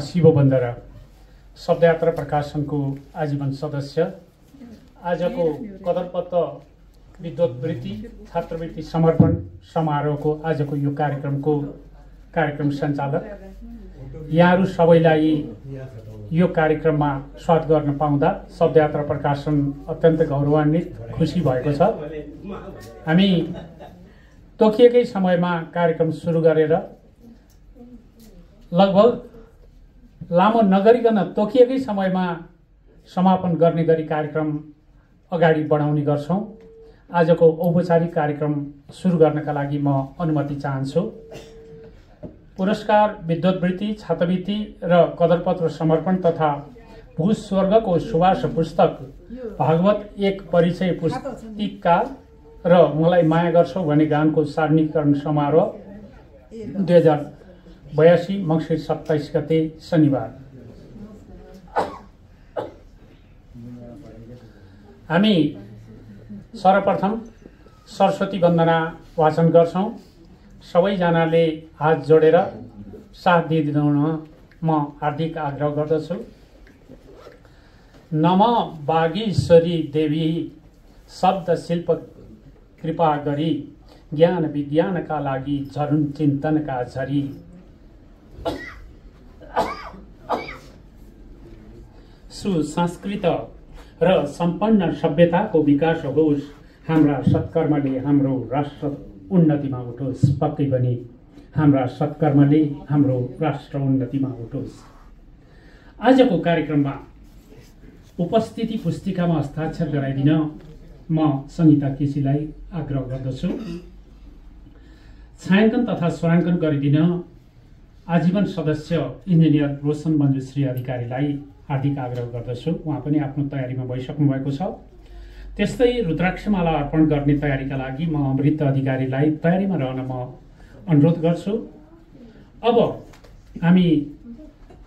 शिव बन्दरा शब्दयात्रा प्रकाशनको आजीवन सदस्य आजको कदरपत्र विद्वत्वृत्ति छात्रवृत्ति समर्पण समारोहको आजको यो कार्यक्रम सञ्चालक यहाँहरू सबैलाई यो कार्यक्रममा स्वागत गर्न पाउँदा शब्दयात्रा प्रकाशन अत्यन्त गौरवान्वित खुसी भएको छ। हामी तोकिएकै समयमा कार्यक्रम सुरु गरेर लगभग लामो नगरिकन तोकिएकै समयमा समापन गर्ने गरी कार्यक्रम अगाडि बढाउने गर्छौं। आजको औपचारिक कार्यक्रम सुरु गर्नका लागि म अनुमति चाहन्छु। पुरस्कार विद्वत्वृत्ति छात्रवृत्ति र कदरपत्र समर्पण तथा भूस्वर्गको सुवास पुस्तक भागवत एक परिचय पुस्तिका र मलाई माया गर्छौ भन्ने गानको सार्णीकरण समारोह 2082 मङ्सिर 27 गते शनिबार। हामी सर्वप्रथम सरस्वती वन्दना वाचन गर्छौं। सबैजनाले हात जोडेर साथ दिइदिन म हार्दिक आग्रह गर्दछु। नम बागीश्वरी देवी शब्द शिल्प कृपा गरी ज्ञान विज्ञानका लागि झरुन चिन्तनका झरी सुसंस्कृत र सम्पन्न सभ्यताको विकास होस्। हाम्रा सत्कर्मले हाम्रो राष्ट्र उन्नतिमा उठोस्। पक्कै पनि हाम्रा सत्कर्मले हाम्रो राष्ट्र उन्नतिमा उठोस्। आजको कार्यक्रममा उपस्थिति पुस्तिकामा हस्ताक्षर गराइदिन म सङ्गीता केसीलाई आग्रह गर्दछु। छायाङ्कन तथा स्वराङ्कन गरिदिन आजीवन सदस्य इन्जिनियर रोशन मञ्जुश्री अधिकारीलाई हार्दिक आग्रह गर्दछु। उहाँ पनि आफ्नो तयारीमा भइसक्नु भएको छ। त्यस्तै रुद्राक्षमाला अर्पण गर्ने तयारीका लागि म अमृत अधिकारीलाई तयारीमा रहन म अनुरोध गर्छु। अब हामी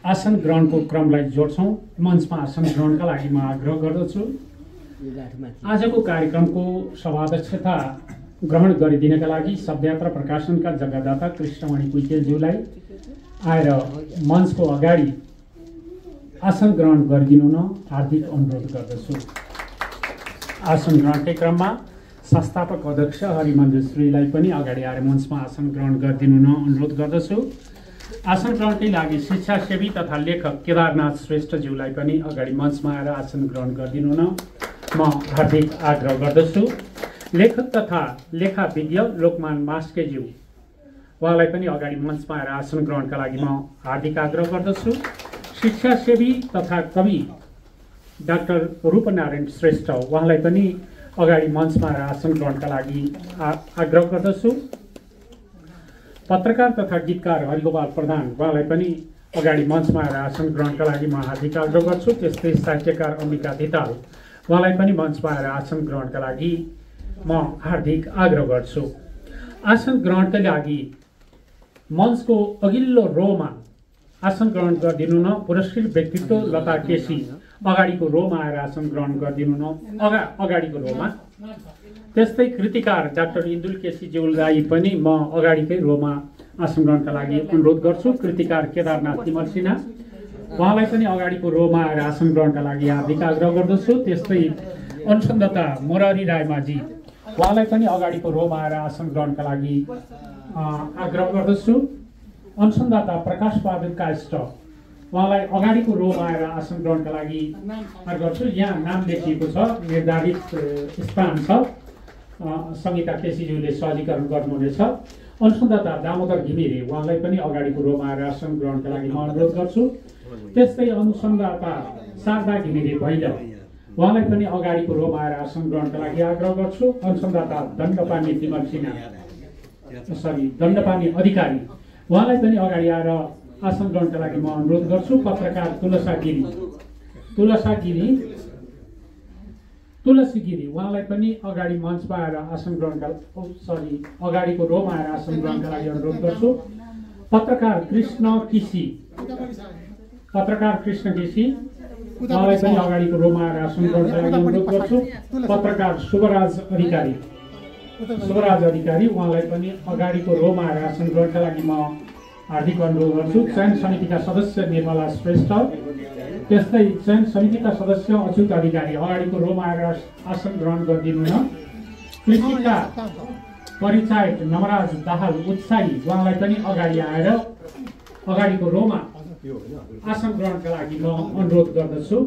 आसन ग्रहणको क्रमलाई जोड्छौं। मञ्चमा आसन ग्रहणका लागि म आग्रह गर्दछु। आजको कार्यक्रमको सभाध्यक्षता ग्रहण गरिदिनका लागि शब्दयात्रा प्रकाशनका जग्गादाता कृष्णमणि कुइटेलज्यूलाई आएर मञ्चको अगाडि आसन ग्रहण गरिदिनु न हार्दिक अनुरोध गर्दछु। आसन ग्रहणकै क्रममा संस्थापक अध्यक्ष हरिमञ्जुश्रीलाई पनि अगाडि आएर मञ्चमा आसन ग्रहण गरिदिनु न अनुरोध गर्दछु। आसन ग्रहणकै लागि शिक्षासेवी तथा लेखक केदारनाथ श्रेष्ठज्यूलाई पनि अगाडि मञ्चमा आएर आसन ग्रहण गरिदिनु न म हार्दिक आग्रह गर्दछु। लेखक तथा लेखाविज्ञ लोकमान मास्केज्यू उहाँलाई पनि अगाडि मञ्चमा आएर आसन ग्रहणका लागि म हार्दिक आग्रह गर्दछु। शिक्षासेवी तथा कवि डाक्टर रूपनारायण श्रेष्ठ उहाँलाई पनि अगाडि मञ्चमा आएर आसन ग्रहणका लागि आग्रह गर्दछु। पत्रकार तथा गीतकार हरिगोपाल प्रधान उहाँलाई पनि अगाडि मञ्चमा आएर आसन ग्रहणका लागि म हार्दिक आग्रह गर्छु। त्यस्तै साहित्यकार अम्बिका धिताल उहाँलाई पनि मञ्चमा आएर आसन ग्रहणका लागि म हार्दिक आग्रह गर्छु। आसन ग्रहणका लागि मञ्चको अघिल्लो रोमा आसन ग्रहण गरिदिनु न पुरस्कृत व्यक्तित्व लता केसी अगाडिको रोमा आएर आसन ग्रहण गरिदिनु न अगाडिको रोमा। त्यस्तै कृतिकार डाक्टर इन्दुल केसीज्यूलाई पनि म अगाडिकै रोमा आसन ग्रहणका लागि अनुरोध गर्छु। कृतिकार केदारनाथ तिमल सिन्हा उहाँलाई पनि अगाडिको रोमा आएर आसन ग्रहणका लागि हार्दिक आग्रह गर्दछु। त्यस्तै अनुसन्धाता मोरारी रायमाझी उहाँलाई पनि अगाडिको रोमा आएर आसन ग्रहणका लागि आग्रह गर्दछु। अनुसन्धाता प्रकाश बहादुर काष्ट उहाँलाई अगाडिको रोमा आएर आसन ग्रहणका लागि आग्रह गर्छु। यहाँ नाम लेखिएको छ, निर्धारित स्थान छ, सङ्गीता केसीज्यूले सहजीकरण गर्नुहुनेछ। अनुसन्धाता दामोदर घिमिरे उहाँलाई पनि अगाडिको रोमा आएर आसन ग्रहणका लागि म अनुरोध गर्छु। त्यस्तै अनुसन्धाता शारदा घिमिरे भैल उहाँलाई पनि अगाडिको रोमा आएर आसन ग्रहणका लागि आग्रह गर्छु। अनुसन्धाता दण्डपानी अधिकारी उहाँलाई पनि अगाडि आएर आसन ग्रहणका लागि म अनुरोध गर्छु। पत्रकार तुलसी गिरी उहाँलाई पनि अगाडि मञ्चमा आएर आसन ग्रहणका अगाडिको रोमा आएर आसन ग्रहणका लागि अनुरोध गर्छु। पत्रकार कृष्ण केसी उहाँलाई पनि अगाडिको रोमा आएर आसन ग्रहणका लागि अनुरोध गर्छु। पत्रकार शुभराज अधिकारी उहाँलाई पनि अगाडिको रोमा आएर आसन ग्रहणका लागि म हार्दिक अनुरोध गर्छु। चयन समितिका सदस्य निर्मला श्रेष्ठ, त्यस्तै चयन समितिका सदस्य अच्युत अधिकारी अगाडिको रोमा आएर आसन ग्रहण गरिदिनु न। कृषिका परिचायक नवराज दाहाल उत्साही उहाँलाई पनि अगाडि आएर अगाडिको रोमा आसन ग्रहणका लागि म अनुरोध गर्दछु।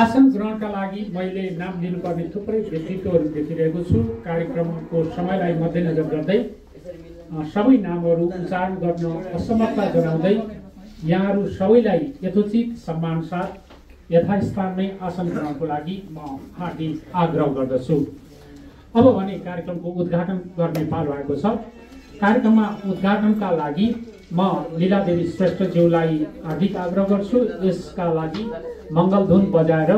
आसन ग्रहणका लागि मैले नाम लिनुपर्ने थुप्रै व्यक्तित्वहरू देखिरहेको छु। कार्यक्रमको समयलाई मध्यनजर गर्दै सबै नामहरू उच्चारण गर्न असमर्थता जनाउँदै यहाँहरू सबैलाई यथोचित सम्मान साथ यथास्थानमै आसन ग्रहणको लागि म हार्दिक आग्रह गर्दछु। अब भने कार्यक्रमको उद्घाटन गर्ने पालो आएको छ। कार्यक्रममा उद्घाटनका लागि म लीलादेवी श्रेष्ठज्यूलाई हार्दिक आग्रह गर्छु। यसका लागि मङ्गलधुन बजाएर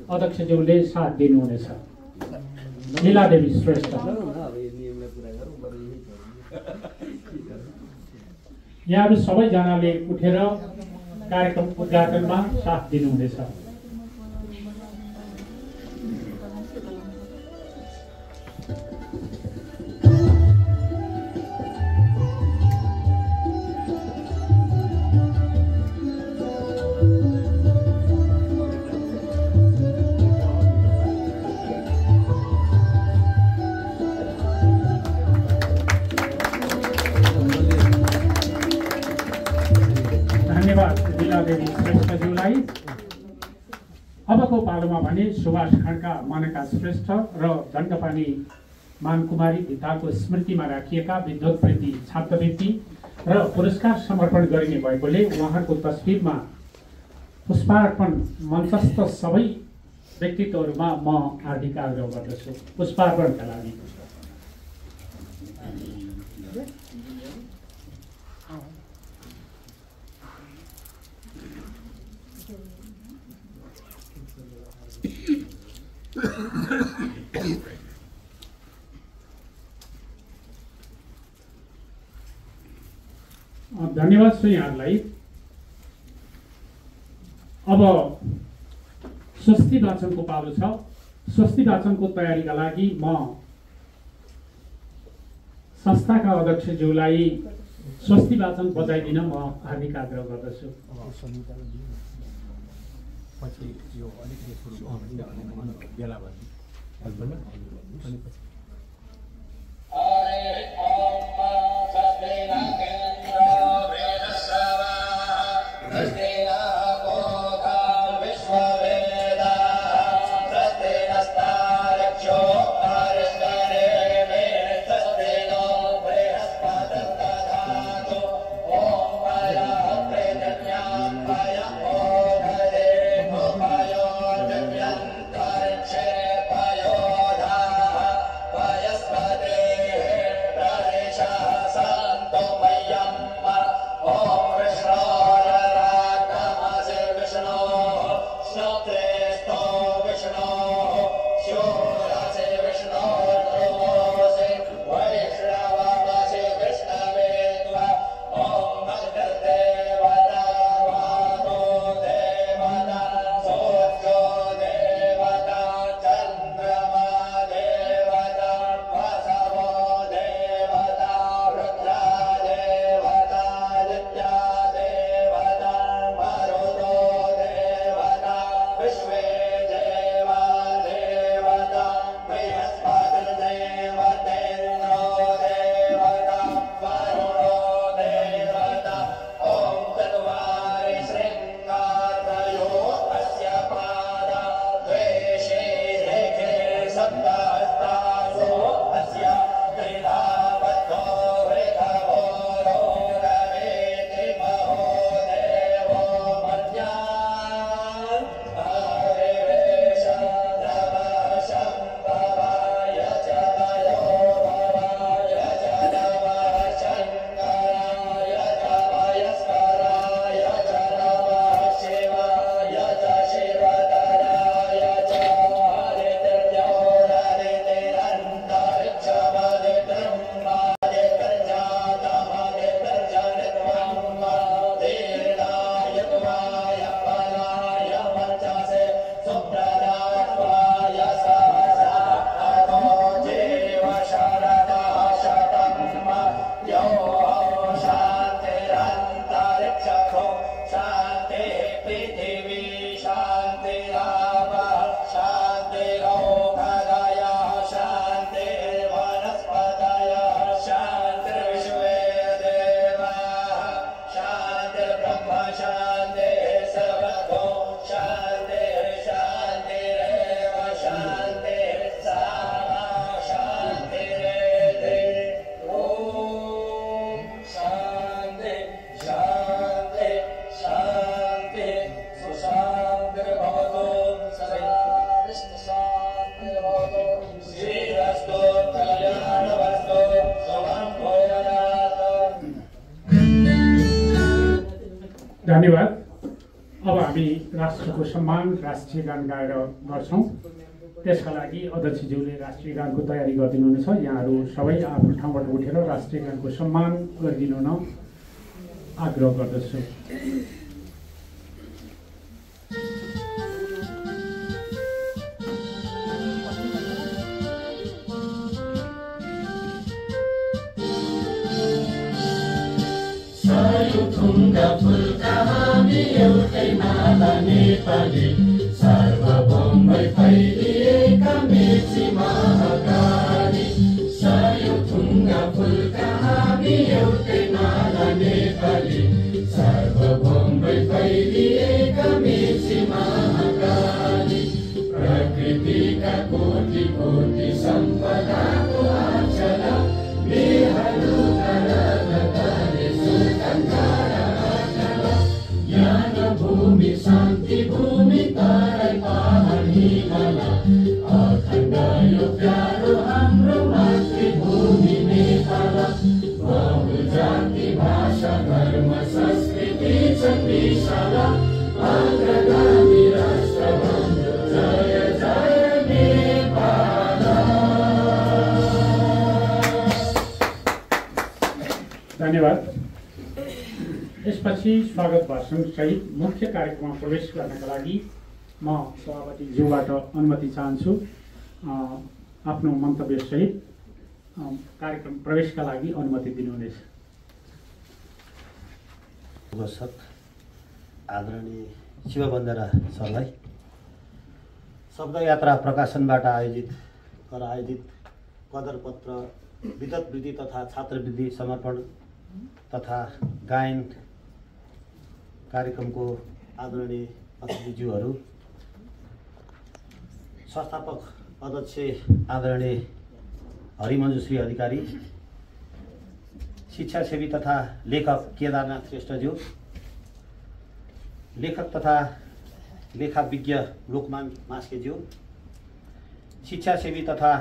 अध्यक्षज्यूले साथ दिनुहुनेछ। लीलादेवी श्रेष्ठ, यहाँहरू सबैजनाले उठेर कार्यक्रम उद्घाटनमा साथ दिनुहुनेछ। लीलादेवी श्रेष्ठज्यूलाई। अबको पालोमा भने सुभाष खड्का मानका श्रेष्ठ र दण्डपानी मानकुमारी भित्ताको स्मृतिमा राखिएका विद्वत्वृत्ति छात्रवृत्ति र पुरस्कार समर्पण गरिने भएकोले उहाँहरूको तस्बिरमा पुष्पार्पण मञ्चस्थ सबै व्यक्तित्वहरूमा म हार्दिक आग्रह गर्दछु पुष्पार्पणका लागि। धन्यवाद छ यहाँहरूलाई। अब स्वस्ति वाचनको पालो छ। स्वस्ति वाचनको तयारीका लागि म संस्थाका अध्यक्षज्यूलाई स्वस्ति वाचन बजाइदिन म हार्दिक आग्रह गर्दछु। धन्यवाद। अब हामी राष्ट्रको सम्मान राष्ट्रिय गान गाएर गर्छौँ। त्यसका लागि अध्यक्षज्यूले राष्ट्रिय गानको तयारी गरिदिनुहुनेछ। यहाँहरू सबै आफ्नो ठाउँबाट उठेर राष्ट्रिय गानको सम्मान गरिदिनु हुन आग्रह गर्दछु। थुङ्गा फुलका हामी एउटै माला नेपाली सार्वभौमै फैलिएका मेची महाकाली। सय थुङ्गा फुलका हामी एउटै माला नेपाली सार्वभौमै फैलिएका मेची महाकाली। प्रकृतिका कोटि कोटि सम्पदाको आचला मेहरूका भूमि शान्ति भूमि तराई पहाड हिमाल अखण्ड यो प्यारो हाम्रो मातृभूमि नेपाल। बहुजाति भाषा धर्म संस्कृति छन् विशाल अग्रगामी राष्ट्र हाम्रो जय जय नेपाल। धन्यवाद। यसपछि स्वागत भाषण सहित मुख्य कार्यक्रममा प्रवेश गर्नका लागि म सभापति ज्यूबाट अनुमति चाहन्छु। आफ्नो मन्तव्य सहित कार्यक्रम प्रवेशका लागि अनुमति दिनुहुनेछ। घोषक आदरणीय शिव बन्दरा सरलाई शब्दयात्रा प्रकाशनबाट आयोजित कदरपत्र विद्वत वृत्ति तथा छात्रवृत्ति समर्पण तथा गायन कार्यक्रमको आदरणीय अतिथिज्यूहरू, संस्थापक अध्यक्ष आदरणीय हरिमञ्जुश्री अधिकारी, शिक्षासेवी तथा लेखक केदारनाथ श्रेष्ठज्यू, लेखक तथा लेखाविज्ञ लोकमान मास्केज्यू, शिक्षासेवी तथा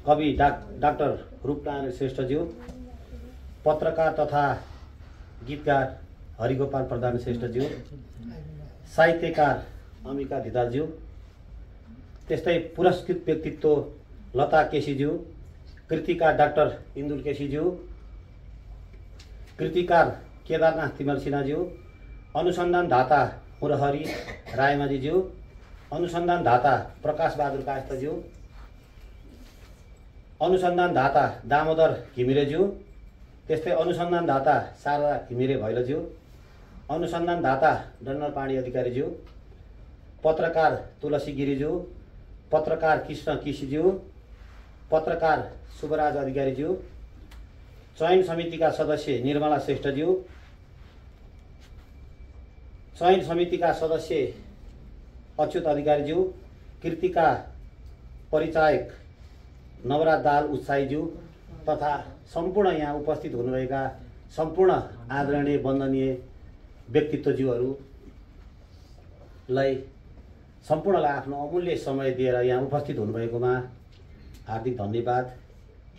कवि डाक्टर रूपनारायण श्रेष्ठज्यू, पत्रकार तथा गीतकार हरिगोपाल प्रधान श्रेष्ठज्यू, साहित्यकार अमिका धितालज्यू, त्यस्तै पुरस्कृत व्यक्तित्व लता केसीज्यू, कृतिकार डाक्टर इन्दुल केसीज्यू, कृतिकार केदारनाथ तिमल सिन्हाज्यू, अनुसन्धानदाता मुरहरी रायमाझीज्यू, अनुसन्धानदाता प्रकाश बहादुर कायस्थज्यू, अनुसन्धानदाता दामोदर घिमिरेज्यू, त्यस्तै अनुसन्धानदाता शारदा घिमिरे भैरज्यू, अनुसन्धानदाता डन्नर पाणी अधिकारीज्यू, पत्रकार तुलसी गिरिज्यू, पत्रकार कृष्ण केसीज्यू, पत्रकार शुभराज अधिकारीज्यू, चयन समितिका सदस्य निर्मला श्रेष्ठज्यू, चयन समितिका सदस्य अच्युत अधिकारीज्यू, कृतिका परिचायक नवराज दाल उत्साहीज्यू तथा सम्पूर्ण यहाँ उपस्थित हुनुभएका सम्पूर्ण आदरणीय वन्दनीय व्यक्तित्वज्यूहरूलाई सम्पूर्णलाई आफ्नो अमूल्य समय दिएर यहाँ उपस्थित हुनुभएकोमा हार्दिक धन्यवाद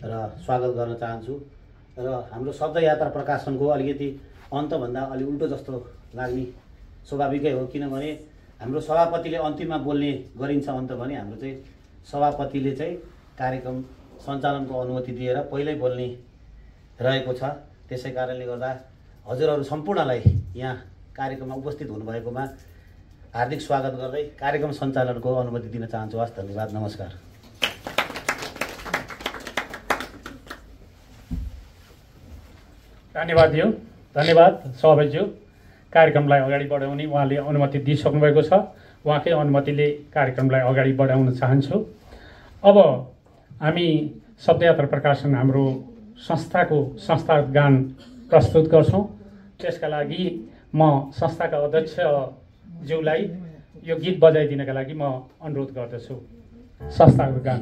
र स्वागत गर्न चाहन्छु। र हाम्रो शब्दयात्रा प्रकाशनको अलिकति अन्तभन्दा अलि उल्टो जस्तो लाग्ने स्वाभाविकै हो, किनभने हाम्रो सभापतिले अन्तिममा बोल्ने गरिन्छ अन्त भने हाम्रो चाहिँ सभापतिले चाहिँ कार्यक्रम सञ्चालनको अनुमति दिएर पहिल्यै बोल्ने रहेको छ। त्यसै कारणले गर्दा हजुरहरू सम्पूर्णलाई यहाँ कार्यक्रममा उपस्थित हुनुभएकोमा हार्दिक स्वागत गर्दै कार्यक्रम सञ्चालनको अनुमति दिन चाहन्छु। हस्, धन्यवाद, नमस्कार। धन्यवाद सभाज्यू। कार्यक्रमलाई अगाडि बढाउने उहाँले अनुमति दिइसक्नु भएको छ। उहाँकै अनुमतिले कार्यक्रमलाई अगाडि बढाउन चाहन्छु। अब हामी शब्दयात्रा प्रकाशन हाम्रो संस्थागत गान प्रस्तुत गर्छौँ। त्यसका लागि म संस्थाका अध्यक्षज्यूलाई यो गीत बजाइदिनका लागि म अनुरोध गर्दछु। संस्थागत गान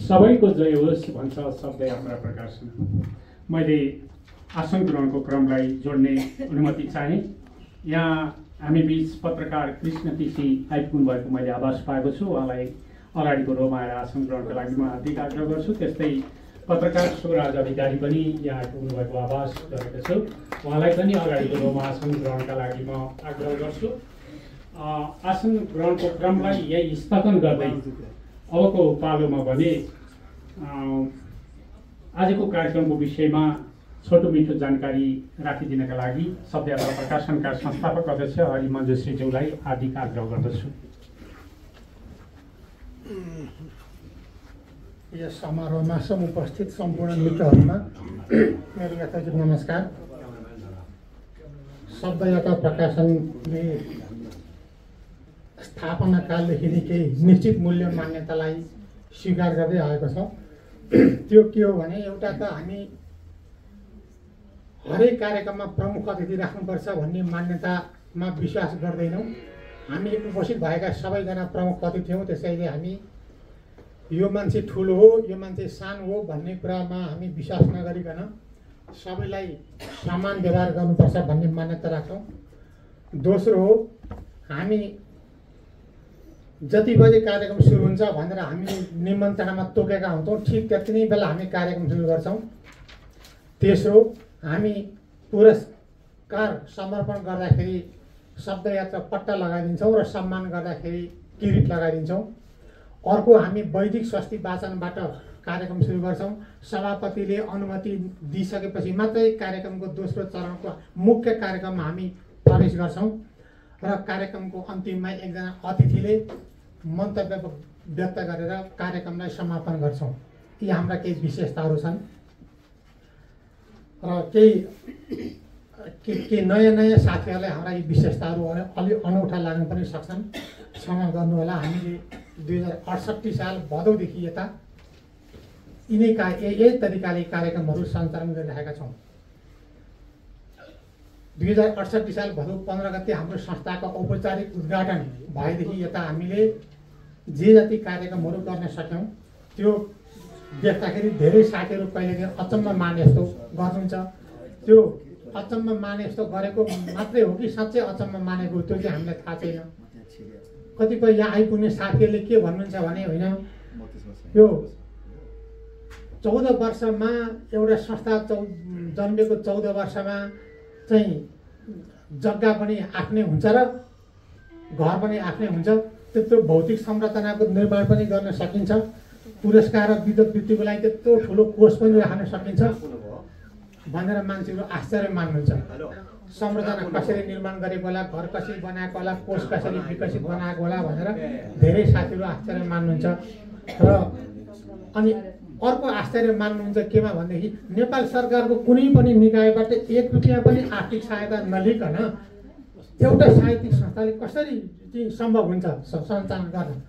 सबैको जय होस् भन्छ शब्द यात्रा प्रकाशन। मैले आसन ग्रहणको क्रमलाई जोड्ने अनुमति चाहे। यहाँ हामी बीच पत्रकार कृष्ण तिसी आइपुग्नु भएको मैले आभास पाएको छु। उहाँलाई अगाडिको रोमा आएर आसन ग्रहणको लागि म हार्दिक आग्रह गर्छु। त्यस्तै पत्रकार शिवराज अधिकारी पनि यहाँ आइपुग्नु भएको आभास गरेको छु। उहाँलाई पनि अगाडिको रोमा आसन ग्रहणका लागि म आग्रह गर्छु। आसन ग्रहणको क्रमलाई यही स्थगन गर्दै अबको पालोमा भने आजको कार्यक्रमको विषयमा छोटो मिठो जानकारी राखिदिनका लागि शब्दयात्रा प्रकाशनका संस्थापक अध्यक्ष हरि मञ्जुश्रीज्यूलाई हार्दिक आग्रह गर्दछु। यस समारोहमा समुपस्थित सम्पूर्ण मित्रहरूमा मेरो यथोचित नमस्कार। शब्दयात्रा प्रकाशनले स्थापना कालदेखि नै केही निश्चित मूल्य मान्यतालाई स्वीकार गर्दै आएको छ। त्यो के हो भने एउटा त हामी हरेक कार्यक्रममा प्रमुख अतिथि राख्नुपर्छ भन्ने मान्यतामा विश्वास गर्दैनौँ। हामी उपस्थित भएका सबैजना प्रमुख अतिथि हौँ, त्यसैले हामी यो मान्छे ठुलो हो यो मान्छे सानो हो भन्ने कुरामा हामी विश्वास नगरिकन सबैलाई समान व्यवहार गर्नुपर्छ भन्ने मान्यता राख्छौँ। दोस्रो हो, हामी जति बजे कार्यक्रम सुरु हुन्छ भनेर हामी निमन्त्रणामा तोकेका हुन्छौँ, ठिक त्यति नै बेला हामी कार्यक्रम सुरु गर्छौँ। तेस्रो, हामी पुरस्कार समर्पण गर्दाखेरि शब्दयात्रा पट्टा लगाइदिन्छौँ र सम्मान गर्दाखेरि किरीट लगाइदिन्छौँ। अर्को, हामी वैदिक स्वस्ति वाचनबाट कार्यक्रम सुरु गर्छौँ। सभापतिले अनुमति दिइसकेपछि मात्रै कार्यक्रमको दोस्रो चरणको मुख्य कार्यक्रममा हामी प्रवेश गर्छौँ र कार्यक्रमको अन्तिममा एकजना अतिथिले मन्तव्य व्यक्त गरेर कार्यक्रमलाई समापन गर्छौँ। यी हाम्रा केही विशेषताहरू छन्। र केही नयाँ साथीहरूलाई हाम्रा यी विशेषताहरू अलि अनौठा लाग्न पनि सक्छन्। क्षमा गर्नु होला। हामीले 2068 साल भदौदेखि यता यही तरिकाले कार्यक्रमहरू सञ्चालन गरिरहेका छौँ। 2068 साल भदौ 15 गते हाम्रो संस्थाको औपचारिक उद्घाटन भएदेखि यता हामीले जे जति कार्यक्रमहरू गर्न सक्यौँ त्यो देख्दाखेरि धेरै साथीहरू कहिलेकाहीँ अचम्म माने जस्तो गर्नुहुन्छ। त्यो अचम्म माने जस्तो गरेको मात्रै हो कि साँच्चै अचम्म मानेको त्यो चाहिँ हामीलाई थाहा छैन। कतिपय यहाँ आइपुग्ने साथीहरूले के भन्नुहुन्छ भने होइन यो 14 वर्षमा एउटा संस्था जन्मेको 14 वर्षमा चाहिँ जग्गा पनि आफ्नै हुन्छ र घर पनि आफ्नै हुन्छ। त्यत्रो भौतिक संरचनाको निर्माण पनि गर्न सकिन्छ। पुरस्कार र विद्युतको लागि त्यत्रो ठुलो कोष पनि राख्न सकिन्छ भनेर मान्छेहरू आश्चर्य मान्नुहुन्छ। संरचना कसरी निर्माण गरेको होला, घर कसरी बनाएको होला, कोष कसरी विकसित बनाएको होला भनेर धेरै साथीहरू आश्चर्य मान्नुहुन्छ। र अनि अर्को आश्चर्य मान्नुहुन्छ केमा भनेदेखि नेपाल सरकारको कुनै पनि निकायबाट 1 रुपियाँ पनि आर्थिक सहायता नलिकन एउटा साहित्यिक संस्थाले कसरी सम्भव हुन्छ सञ्चालन गर्न।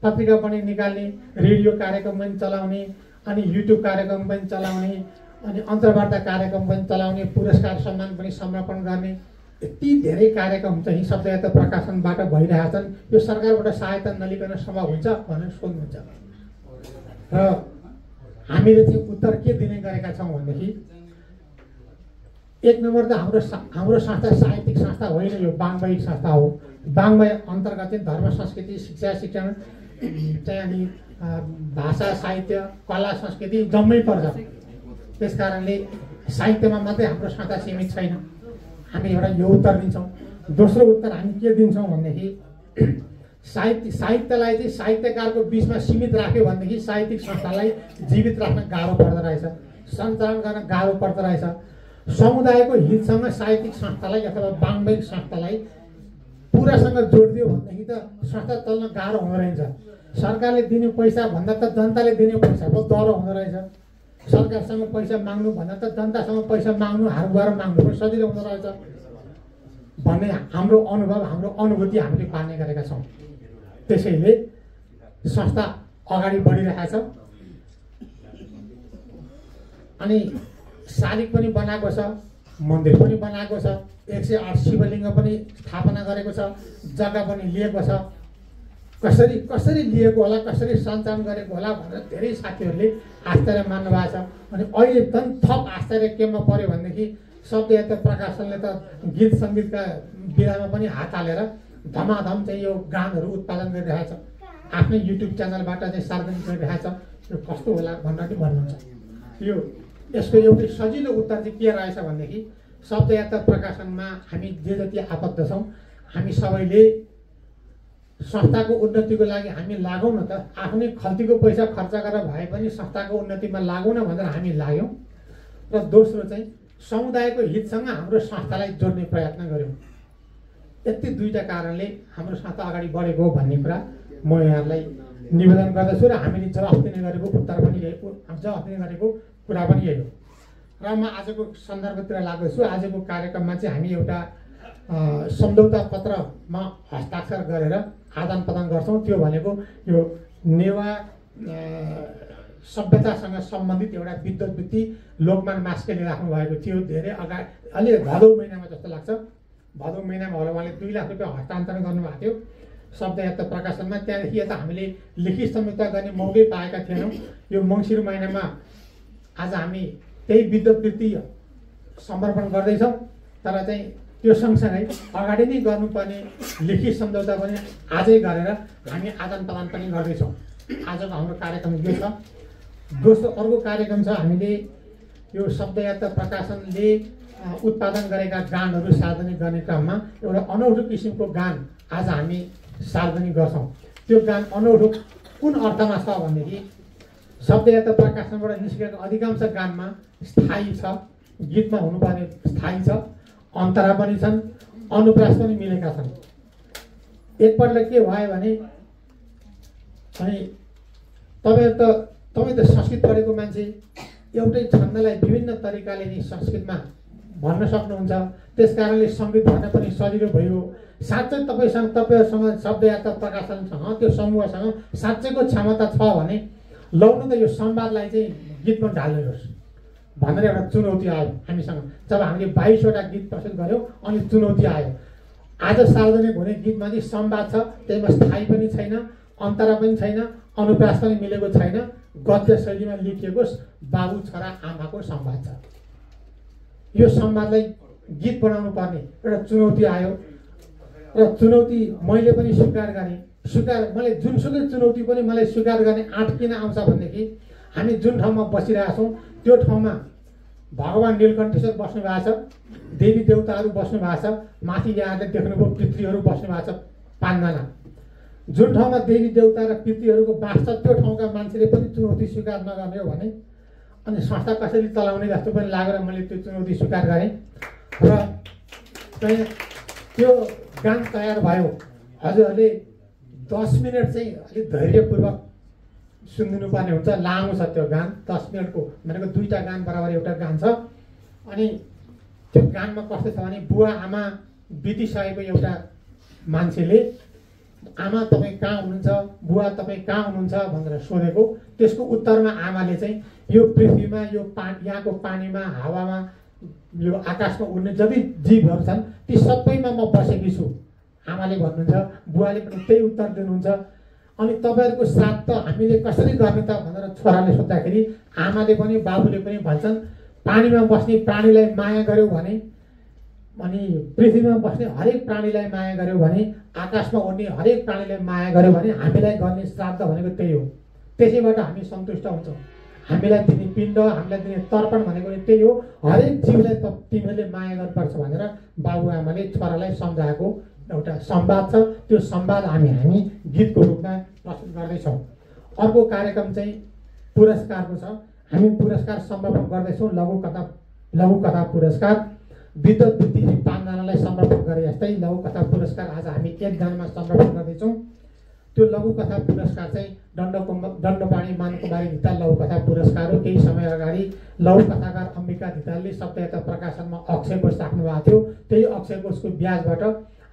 पत्रिका पनि निकाल्ने, रेडियो कार्यक्रम पनि चलाउने, अनि युट्युब कार्यक्रम पनि चलाउने, अनि अन्तर्वार्ता कार्यक्रम पनि चलाउने, पुरस्कार सम्मान पनि समर्पण गर्ने, यति धेरै कार्यक्रम चाहिँ शब्दयात्रा प्रकाशनबाट भइरहेका छन्। यो सरकारबाट सहायता नलिकन सम्भव हुन्छ भनेर सोध्नुहुन्छ। र हामीले चाहिँ उत्तर के दिने गरेका छौँ भनेदेखि 1 नम्बर त हाम्रो संस्था साहित्यिक संस्था होइन, यो वाङ्मयिक संस्था हो। वाङ्मय अन्तर्गत चाहिँ धर्म, संस्कृति, शिक्षा, शिक्षण चाहिँ अनि भाषा, साहित्य, कला, संस्कृति जम्मै पर्छ। त्यस कारणले साहित्यमा मात्रै हाम्रो संस्था सीमित छैन। हामी एउटा यो उत्तर दिन्छौँ। दोस्रो उत्तर हामी के दिन्छौँ भनेदेखि साहित्यलाई चाहिँ साहित्यकारको बिचमा सीमित राख्यो भनेदेखि साहित्यिक संस्थालाई जीवित राख्न गाह्रो पर्दो रहेछ, सञ्चालन गर्न गाह्रो पर्दो रहेछ। समुदायको हितसँग साहित्यिक संस्थालाई अथवा वाङ्मयिक संस्थालाई पुरासँग जोडिदियो भनेदेखि त संस्था चल्न गाह्रो हुँदो रहेछ। सरकारले दिने पैसा भन्दा त जनताले दिने पैसाको दर हुँदो रहेछ। सरकारसँग पैसा माग्नु भन्दा त जनतासँग पैसा माग्नु, हात गएर माग्नु पनि सजिलो हुँदो रहेछ भन्ने हाम्रो अनुभव, हाम्रो अनुभूति हामीले पाल्ने गरेका छौँ। त्यसैले संस्था अगाडि बढिरहेछ। अनि शालिग पनि बनाएको छ, मन्दिर पनि बनाएको छ, 108 शिवलिङ्ग पनि स्थापना गरेको छ, जग्गा पनि लिएको छ। कसरी लिएको होला, कसरी सञ्चालन गरेको होला भनेर धेरै साथीहरूले आश्चर्य मान्नु भएको छ। अनि अहिले झन् थप आश्चर्य केमा पर्यो भनेदेखि शब्दयात्रा प्रकाशनले त गीत सङ्गीतका विधामा पनि हात हालेर धमाधम चाहिँ यो गानहरू उत्पादन गरिरहेछ, आफ्नै युट्युब च्यानलबाट चाहिँ सार्वजनिक गरिरहेछ। यो कस्तो होला भनेर पनि भन्नुहुन्छ। यसको एउटै सजिलो उत्तर चाहिँ के रहेछ भनेदेखि शब्दयात्रा प्रकाशनमा हामी जे जति आबद्ध छौँ, हामी सबैले संस्थाको उन्नतिको लागि हामी लागौँ न त। आफ्नै खल्तीको पैसा खर्च गरेर भए पनि संस्थाको उन्नतिमा लागौँ न भनेर हामी लाग्यौँ। र दोस्रो चाहिँ समुदायको हितसँग हाम्रो संस्थालाई जोड्ने प्रयत्न गऱ्यौँ। यति दुईवटा कारणले हाम्रो संस्था अगाडि बढेको हो भन्ने कुरा म यहाँलाई निवेदन गर्दछु। र हामीले जवाफ दिने गरेको उत्तर पनि यही, जवाफ दिने गरेको कुरा पनि यही हो। र म आजको सन्दर्भतिर लाग्दछु। आजको कार्यक्रममा चाहिँ हामी एउटा सम्झौता पत्रमा हस्ताक्षर गरेर आदान प्रदान गर्छौँ। त्यो भनेको यो नेवा सभ्यतासँग सम्बन्धित एउटा विद्युत लोकमान मास्केले राख्नु भएको थियो धेरै अगाडि, अलि भदौ महिनामा जस्तो लाग्छ। भदौ महिनामा होला उहाँले 2 लाख रुपियाँ हस्तान्तरण गर्नुभएको थियो शब्दयात्रा प्रकाशनमा। त्यहाँदेखि यता हामीले लिखित सम्झौता गर्ने मौकै पाएका थिएनौँ। यो मङ्सिर महिनामा आज हामी त्यही विद्युत समर्पण गर्दैछौँ। तर चाहिँ त्यो सँगसँगै अगाडि नै गर्नुपर्ने लिखित सम्झौता पनि आजै गरेर हामी आदान प्रदान पनि गर्दैछौँ। आजको हाम्रो कार्यक्रम यो छ। दोस्रो अर्को कार्यक्रम छ, हामीले यो शब्दयात्रा प्रकाशनले उत्पादन गरेका गानहरू सार्वजनिक गर्ने क्रममा एउटा अनौठो किसिमको गान आज हामी सार्वजनिक गर्छौँ। त्यो गान अनौठो कुन अर्थमा छ भनेदेखि शब्दयात्रा प्रकाशनबाट निस्केको अधिकांश गानमा स्थायी छ, गीतमा हुनुपर्ने स्थायी छ, अन्तरा पनि छन्, अनुप्रास पनि मिलेका छन्। एकपल्ट के भयो भने अनि तपाईँ त संस्कृत पढेको मान्छे, एउटै छन्दलाई विभिन्न तरिकाले नै संस्कृतमा भन्न सक्नुहुन्छ। त्यस कारणले सङ्गीत भन्न पनि सजिलो भयो। साँच्चै तपाईँसँग शब्दयात्रा प्रकाशनसँग त्यो समूहसँग साँच्चैको क्षमता छ भने लाउनु त यो संवादलाई चाहिँ गीतमा ढाल्नुहोस् भनेर एउटा चुनौती आयो हामीसँग। जब हामीले 22वटा गीत प्रस्तुत गऱ्यौँ अनि चुनौती आयो। आज सार्वजनिक हुने गीतमा चाहिँ संवाद छ, त्यसमा स्थायी पनि छैन, अन्तरा पनि छैन, अनुप्रास पनि मिलेको छैन, गद्य शैलीमा लेखिएको बाबु छोरा आमाको संवाद छ। यो संवादलाई गीत बनाउनु पर्ने एउटा चुनौती आयो र चुनौती मैले पनि स्वीकार गरेँ। मैले जुनसुकै चुनौती पनि मलाई स्वीकार गर्ने आँट किन आउँछ भनेदेखि हामी जुन ठाउँमा बसिरहेका छौँ त्यो ठाउँमा भगवान् नीलकण्ठेश्वर बस्नु भएको छ, देवी देवताहरू बस्नु भएको छ, माथि यहाँले देख्नुभयो पितृहरू बस्नु भएको छ 5 जना। जुन ठाउँमा देवी देवता र पितृहरूको बास छ त्यो ठाउँका मान्छेले पनि चुनौती स्वीकार नगर्ने हो भने अनि संस्था कसरी चलाउने जस्तो पनि लागेर मैले त्यो चुनौती स्वीकार गरेँ र चाहिँ त्यो गान तयार भयो। हजुरहरूले 10 मिनट चाहिँ अलिक धैर्यपूर्वक सुनिदिनु पर्ने हुन्छ। लामो छ त्यो गान, 10 मिनटको भनेको 2टा गान बराबर एउटा गान छ। अनि त्यो गानमा कस्तो छ भने बुवा आमा बितिसकेको एउटा मान्छेले आमा तपाईँ कहाँ हुनुहुन्छ, बुवा तपाईँ कहाँ हुनुहुन्छ भनेर सोधेको। त्यसको उत्तरमा आमाले चाहिँ यो पृथ्वीमा यो यहाँको पानीमा हावामा यो आकाशमा उड्ने जति जीवहरू छन् ती सबैमा म बसेकी छु आमाले भन्नुहुन्छ। बुवाले पनि त्यही उत्तर दिनुहुन्छ। अनि तपाईँहरूको श्राद्ध हामीले कसरी गर्ने त भनेर छोराले सोद्धाखेरि आमाले पनि बाबुले पनि भन्छन् पानीमा बस्ने प्राणीलाई माया गर्यो भने अनि पृथ्वीमा बस्ने हरेक प्राणीलाई माया गर्यो भने आकाशमा उड्ने हरेक प्राणीलाई माया गर्यो भने हामीलाई गर्ने श्राद्ध भनेको त्यही हो। त्यसैबाट हामी सन्तुष्ट हुन्छौँ। हामीलाई दिने पिण्ड, हामीलाई दिने तर्पण भनेको पनि त्यही हो। हरेक जीवलाई तिमीहरूले माया गर्नुपर्छ भनेर बाबुआमाले छोरालाई सम्झाएको एउटा संवाद छ। त्यो संवाद हामी गीतको रूपमा प्रस्तुत गर्दैछौँ। अर्को कार्यक्रम चाहिँ पुरस्कारको छ। हामी पुरस्कार समर्पण गर्दैछौँ। लघुकथा पुरस्कार विद्युत वृत्ति 5 जनालाई समर्पण गरे जस्तै लघुकथा पुरस्कार आज हामी 1 जनामा समर्पण गर्दैछौँ। त्यो लघुकथा पुरस्कार चाहिँ दण्डपाणी मानकुमारी धिताल लघुकथा पुरस्कार हो। केही समय अगाडि लघुकथाकार अम्बिका धितालले शब्दयात्रा प्रकाशनमा अक्षय कोष राख्नु भएको थियो। त्यही अक्षय कोषको ब्याजबाट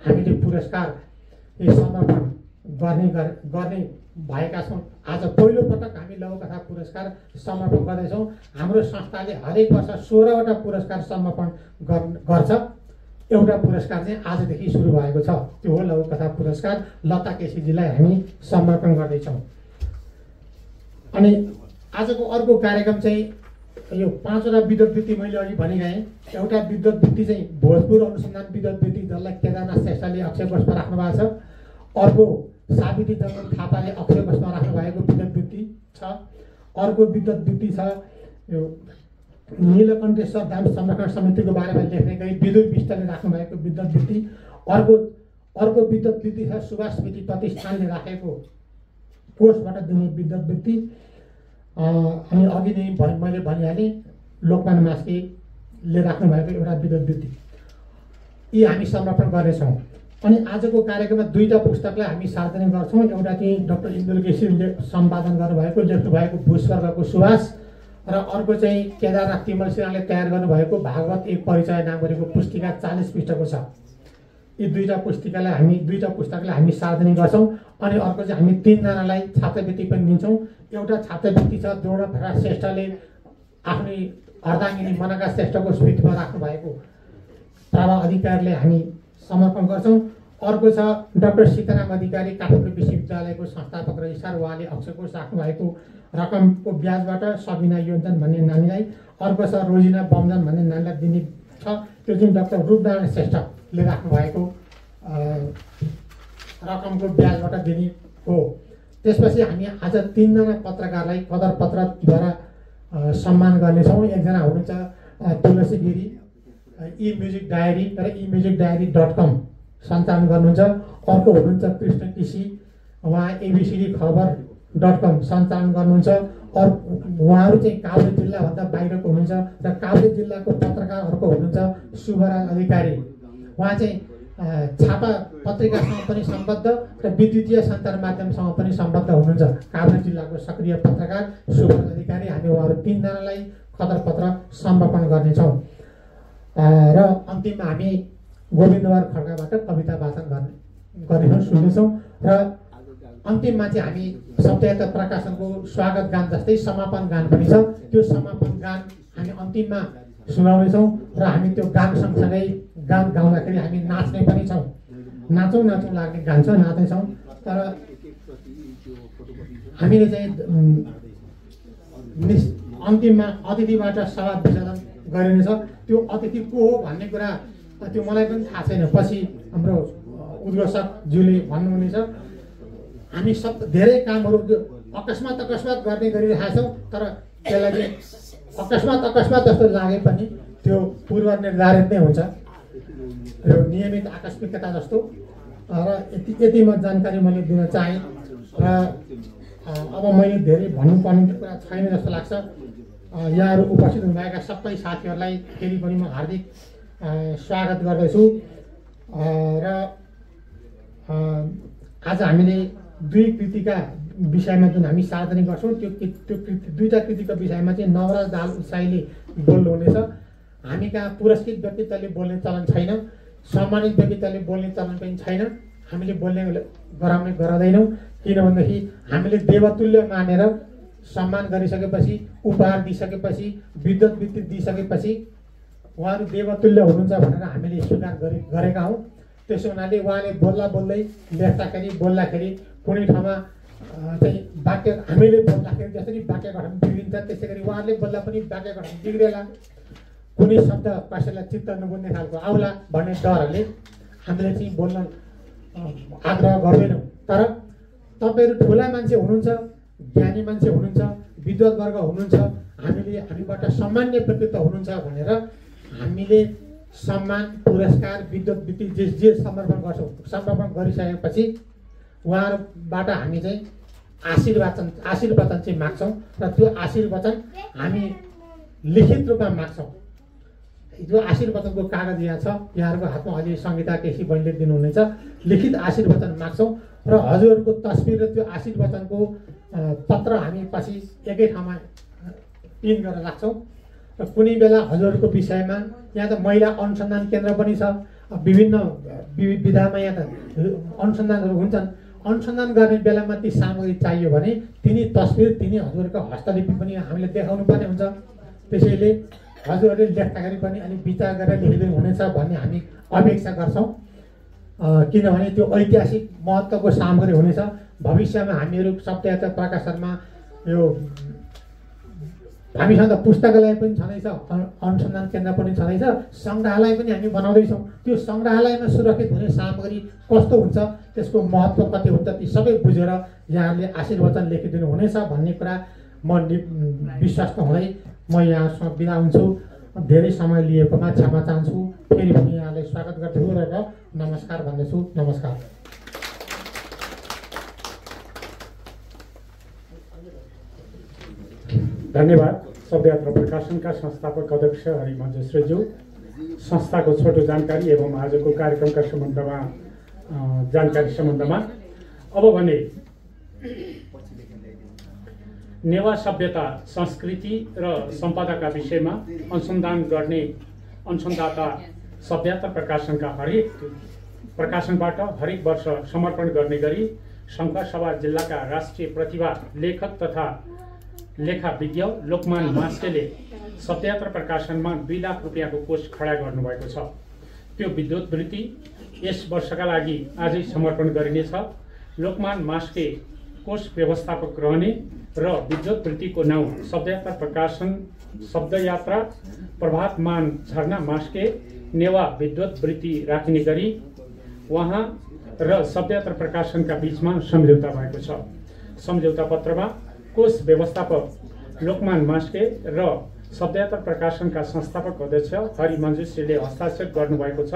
हामीले पुरस्कार समर्पण गर्ने भएका छौँ। आज पहिलोपटक हामी लघुकथा पुरस्कार समर्पण गर्दैछौँ। हाम्रो संस्थाले हरेक वर्ष 16वटा पुरस्कार समर्पण गर्छ। एउटा पुरस्कार चाहिँ आजदेखि सुरु भएको छ, त्यो हो लघुकथा पुरस्कार। लता केसीजीलाई हामी समर्पण गर्दैछौँ। अनि आजको अर्को कार्यक्रम चाहिँ यो 5वटा विद्युत वृत्ति मैले अघि भनिरहेँ। एउटा विद्युत वृत्ति चाहिँ भोजपुर अनुसन्धान विद्युत वृत्ति जसलाई केदारनाथ श्रेष्ठले अक्षय कोषमा राख्नु भएको छ। अर्को सावित्री जङ्गल थापाले अक्षय कोषमा राख्नु भएको विद्युत वृत्ति छ। अर्को विद्युत वृत्ति छ यो नीलकण्ठेश्वर धाम संरक्षण समितिको बारेमा लेख्ने गरी विद्युत विष्टले राख्नु भएको विद्युत वृत्ति। अर्को विद्युत वृत्ति छ सुभाष स्मृति प्रतिष्ठानले राखेको कोषबाट दिने विद्युत वृत्ति। अनि अघि नै मैले भनिहालेँ लोकमान मास्केले राख्नु भएको एउटा विद्युत वृत्ति। यी हामी समर्पण गर्नेछौँ। अनि आजको कार्यक्रममा 2टा पुस्तकलाई हामी सार्वजनिक गर्छौँ। एउटा चाहिँ डाक्टर इन्दुल केसीले सम्पादन गर्नुभएको लेख्नु भएको भूस्वर्गको सुवास र अर्को चाहिँ केदारनाथ तिमल सिंहले तयार गर्नुभएको भागवत एक परिचय नाम गरेको पुस्तिका 40 पृष्ठको छ। यी 2टा पुस्तकलाई हामी सार्वजनिक गर्छौँ। अनि अर्को चाहिँ हामी 3 जनालाई छात्रवृत्ति पनि दिन्छौँ। एउटा छात्रवृत्ति छ द्रोणभरा श्रेष्ठले आफ्नै अर्धाङ्गिनी मनका श्रेष्ठको स्मृतिमा राख्नु भएको प्रभा अधिकारीले हामी समर्पण गर्छौँ। अर्को छ डाक्टर सीताराम अधिकारी काठमाडौँ विश्वविद्यालयको संस्थापक रजिस्ट्रार, उहाँले अक्षय कोष राख्नु भएको रकमको ब्याजबाट सबिना योन्जन भन्ने नानीलाई। अर्को छ रोजिना बमजन भन्ने नानीलाई दिने छ। त्यो चाहिँ डाक्टर रूपनारायण श्रेष्ठले राख्नु भएको रकमको ब्याजबाट दिने हो। त्यसपछि हामी आज 3 जना पत्रकारलाई कदर पत्रद्वारा सम्मान गर्नेछौँ। एकजना हुनुहुन्छ तुलसी गिरी, ई म्युजिक डायरी र emusicdiary.com सञ्चालन गर्नुहुन्छ। अर्को हुनुहुन्छ कृष्ण केसी, उहाँ abcd-खबर.com सञ्चालन गर्नुहुन्छ। उहाँहरू चाहिँ काभ्रे जिल्लाभन्दा बाहिरको हुनुहुन्छ र काभ्रे जिल्लाको पत्रकार अर्को हुनुहुन्छ शुभराज अधिकारी, उहाँ चाहिँ छापा पत्रिकासँग पनि सम्बद्ध र विद्युतीय सञ्चार माध्यमसँग पनि सम्बद्ध हुनुहुन्छ। काभ्रे जिल्लाको सक्रिय पत्रकार शुभराज अधिकारी। हामी उहाँहरू 3 जनालाई खतरपत्र समर्पण गर्नेछौँ। र अन्तिममा हामी गोविन्दवर खड्काबाट कविता वाचन गर्नेछौँ, सुन्नेछौँ। र अन्तिममा चाहिँ हामी सत्यता प्रकाशनको स्वागत गान जस्तै समापन गान पनि छ। त्यो समापन गान हामी अन्तिममा सुनाउनेछौँ र हामी त्यो गान सँगसँगै गान गाउँदाखेरि हामी नाच्ने पनि छौँ। नाचौँ लाग्ने गान छ, नाच्नेछौँ। तर हामीले चाहिँ अन्तिममा अतिथिबाट सभा विसर्जन गरिनेछ। त्यो अतिथि को हो भन्ने कुरा त्यो मलाई पनि थाहा छैन, पछि हाम्रो उद्घोषकज्यूले भन्नुहुनेछ। हामी सब धेरै कामहरू अकस्मात गर्ने गरिरहेका छौँ, तर त्यसलाई अकस्मात जस्तो लागे पनि त्यो पूर्व निर्धारित नै हुन्छ, यो नियमित आकस्मिकता जस्तो। र यति म जानकारी मैले दिन चाहेँ। र अब मैले धेरै भन्नुपर्ने कुरा छैन जस्तो लाग्छ। यहाँहरू उपस्थित हुनुभएका सबै साथीहरूलाई फेरि पनि म हार्दिक स्वागत गर्दछु। र आज हामीले दुई कृतिका विषयमा जुन हामी सार्वजनिक गर्छौँ, त्यो दुईवटा कृतिको विषयमा चाहिँ नवराज दाहाल उत्साहीले बोल्नुहुनेछ। हामी कहाँ पुरस्कृत व्यक्तित्वले बोल्ने चलन छैन, सम्मानित व्यक्तित्वले बोल्ने चलन पनि छैन। हामीले बोल्ने गराउँदैनौँ, किनभनेदेखि हामीले देवतुल्य मानेर सम्मान गरिसकेपछि, उपहार दिइसकेपछि, विद्युत वृत्ति दिइसकेपछि उहाँहरू देवतुल्य हुनुहुन्छ भनेर हामीले स्वीकार गरेका हौँ। त्यसो हुनाले उहाँले बोल्दै बोल्दाखेरि कुनै ठाउँमा चाहिँ वाक्य हामीले बोल्दाखेरि जसरी वाक्य गठन बिग्रिन्छ, त्यसै गरी उहाँहरूले बोल्दा पनि वाक्य गठन बिग्रेला, कुनै शब्द कसैलाई चित्त नबुझ्ने खालको आउला भन्ने डरहरूले हामीले चाहिँ बोल्न आग्रह गर्दैनौँ। तर तपाईँहरू ठुला मान्छे हुनुहुन्छ, ज्ञानी मान्छे हुनुहुन्छ, विद्वत वर्ग हुनुहुन्छ, हामीबाट सामान्य व्यक्तित्व हुनुहुन्छ भनेर हामीले सम्मान, पुरस्कार, विद्युत वृत्ति जे समर्पण गर्छौँ, समर्पण गरिसकेपछि उहाँहरूबाट हामी चाहिँ आशीर्वचन चाहिँ माग्छौँ। र त्यो आशीर्वचन हामी लिखित रूपमा माग्छौँ। जो आशीर्वचनको कागज यहाँ छ, यहाँहरूको हातमा अहिले सङ्गीता केसी बहिनीले दिनुहुनेछ। लिखित आशीर्वचन माग्छौँ र हजुरहरूको तस्बिर र त्यो आशीर्वचनको पत्र हामी पछि एकै ठाउँमा पिन गरेर राख्छौँ। र कुनै बेला हजुरहरूको विषयमा यहाँ त महिला अनुसन्धान केन्द्र पनि छ, विभिन्न विधामा यहाँ त अनुसन्धानहरू हुन्छन्। अनुसन्धान गर्ने बेलामा ती सामग्री चाहियो भने तिनी तस्बिर, तिनी हजुरहरूको हस्तलिपि पनि हामीले देखाउनु पर्ने हुन्छ। त्यसैले हजुरहरूले लेख्दाखेरि पनि अलिक विचार गरेर लेखिदिनु हुनेछ भन्ने हामी अपेक्षा गर्छौँ, किनभने त्यो ऐतिहासिक महत्त्वको सामग्री हुनेछ। भविष्यमा हामीहरू सत्यता प्रकाशनमा यो हामीसँग त पुस्तकालय पनि छँदैछ, अनुसन्धान केन्द्र पनि छँदैछ, सङ्ग्रहालय पनि हामी बनाउँदैछौँ। त्यो सङ्ग्रहालयमा सुरक्षित हुने सामग्री कस्तो हुन्छ, त्यसको महत्त्व कति हुन्छ, ती सबै बुझेर यहाँहरूले आशीर्वचन लेखिदिनु हुनेछ भन्ने कुरा म विश्वस्त हुँदै म यहाँसँग बिदा हुन्छु। धेरै समय लिएकोमा क्षमा चाहन्छु। फेरि पनि यहाँलाई स्वागत गर्छु र नमस्कार भन्दैछु। नमस्कार। धन्यवाद। शब्दयात्रा प्रकाशनका संस्थापक अध्यक्ष हरिमञ्जश्रीज्यू, संस्थाको छोटो जानकारी एवं आजको कार्यक्रमका जानकारी सम्बन्धमा। अब भने नेवा सभ्यता, संस्कृति र सम्पदाका विषयमा अनुसन्धान गर्ने अनुसन्धाता सभ्यता प्रकाशनका प्रकाशनबाट हरेक वर्ष समर्पण गर्ने गरी शङ्खसभा जिल्लाका राष्ट्रिय प्रतिभा लेखक तथा लेखाविज्ञ लोकमान मास्केले सभ्यता प्रकाशनमा 2 लाख रुपियाँको कोष खडा गर्नुभएको छ। त्यो विद्युत वृत्ति यस वर्षका लागि आजै समर्पण गरिनेछ। लोकमान मास्के कोष व्यवस्थापक रहने र विद्युत वृत्तिको नाउँ सभ्यता प्रकाशन शब्दयात्रा प्रभातमान झरना मास्के नेवा विद्युत वृत्ति राखिने गरी उहाँ र सभ्यता प्रकाशनका बीचमा सम्झौता भएको छ। सम्झौता पत्रमा कोष व्यवस्थापक लोकमान मास्के र सभ्यता प्रकाशनका संस्थापक अध्यक्ष हरिमञ्जश्रीले हस्ताक्षर गर्नुभएको छ।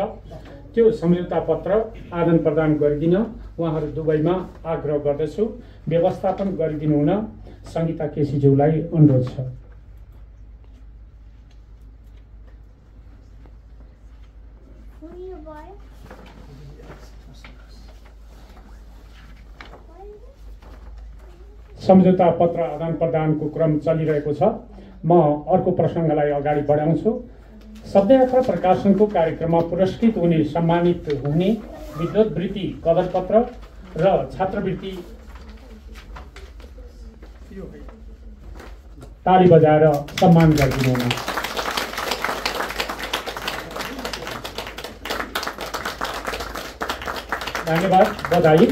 त्यो सम्झौता पत्र आदान प्रदान गरिदिन उहाँहरू दुवैमा आग्रह गर्दछु। व्यवस्थापन गरिदिनु हुन सङ्गीता केसीज्यूलाई अनुरोध छ। सम्झौता पत्र आदान प्रदानको क्रम चलिरहेको छ। म अर्को प्रसङ्गलाई अगाडि बढाउँछु। शब्दयात्रा प्रकाशनको कार्यक्रममा पुरस्कृत हुने, सम्मानित हुने विद्वत वृत्ति, कदरपत्र र छात्रवृत्ति ताली बजाएर सम्मान गरिदिनु हुन। धन्यवाद, बधाई।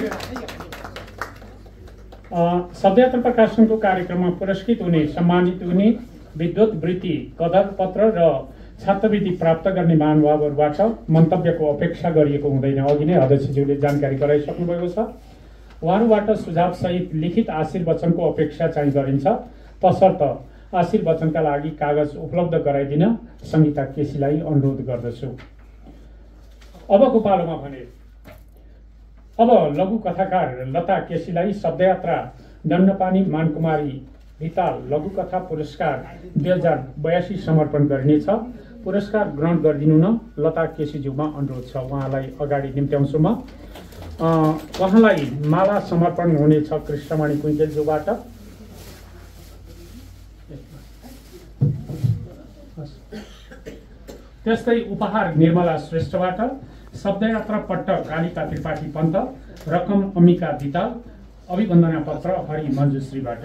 शब्दयात्रा प्रकाशनको कार्यक्रममा पुरस्कृत हुने, सम्मानित हुने विद्वत वृत्ति, कदरपत्र र छात्रवृत्ति प्राप्त गर्ने महानुभावहरूबाट मन्तव्यको अपेक्षा गरिएको हुँदैन। अघि नै अध्यक्षज्यूले जानकारी गराइसक्नु भएको छ। उहाँहरूबाट सुझावसहित लिखित आशीर्वचनको अपेक्षा चाहिँ गरिन्छ। तसर्थ आशीर्वचनका लागि कागज उपलब्ध गराइदिन संगीता केसीलाई अनुरोध गर्दछु। अबको पालोमा भने अब लघु कथाकार लता केसीलाई शब्दयात्रा दण्डपानी मानकुमारी भिताल लघुकथा पुरस्कार 2082 समर्पण गरिनेछ। पुरस्कार ग्रहण गरिदिनु न लता केसीज्यूमा अनुरोध छ। उहाँलाई अगाडि निम्त्याउँछु म। उहाँलाई माला समर्पण हुनेछ कृष्णमणि कुइन्टेलज्यूबाट। त्यस्तै उपहार निर्मला श्रेष्ठबाट, शब्दयात्रा पट्ट कालिका त्रिपाठी पन्त, रकम अम्बिका भिताल, अभिवन्दना पत्र हरि मञ्जुश्रीबाट।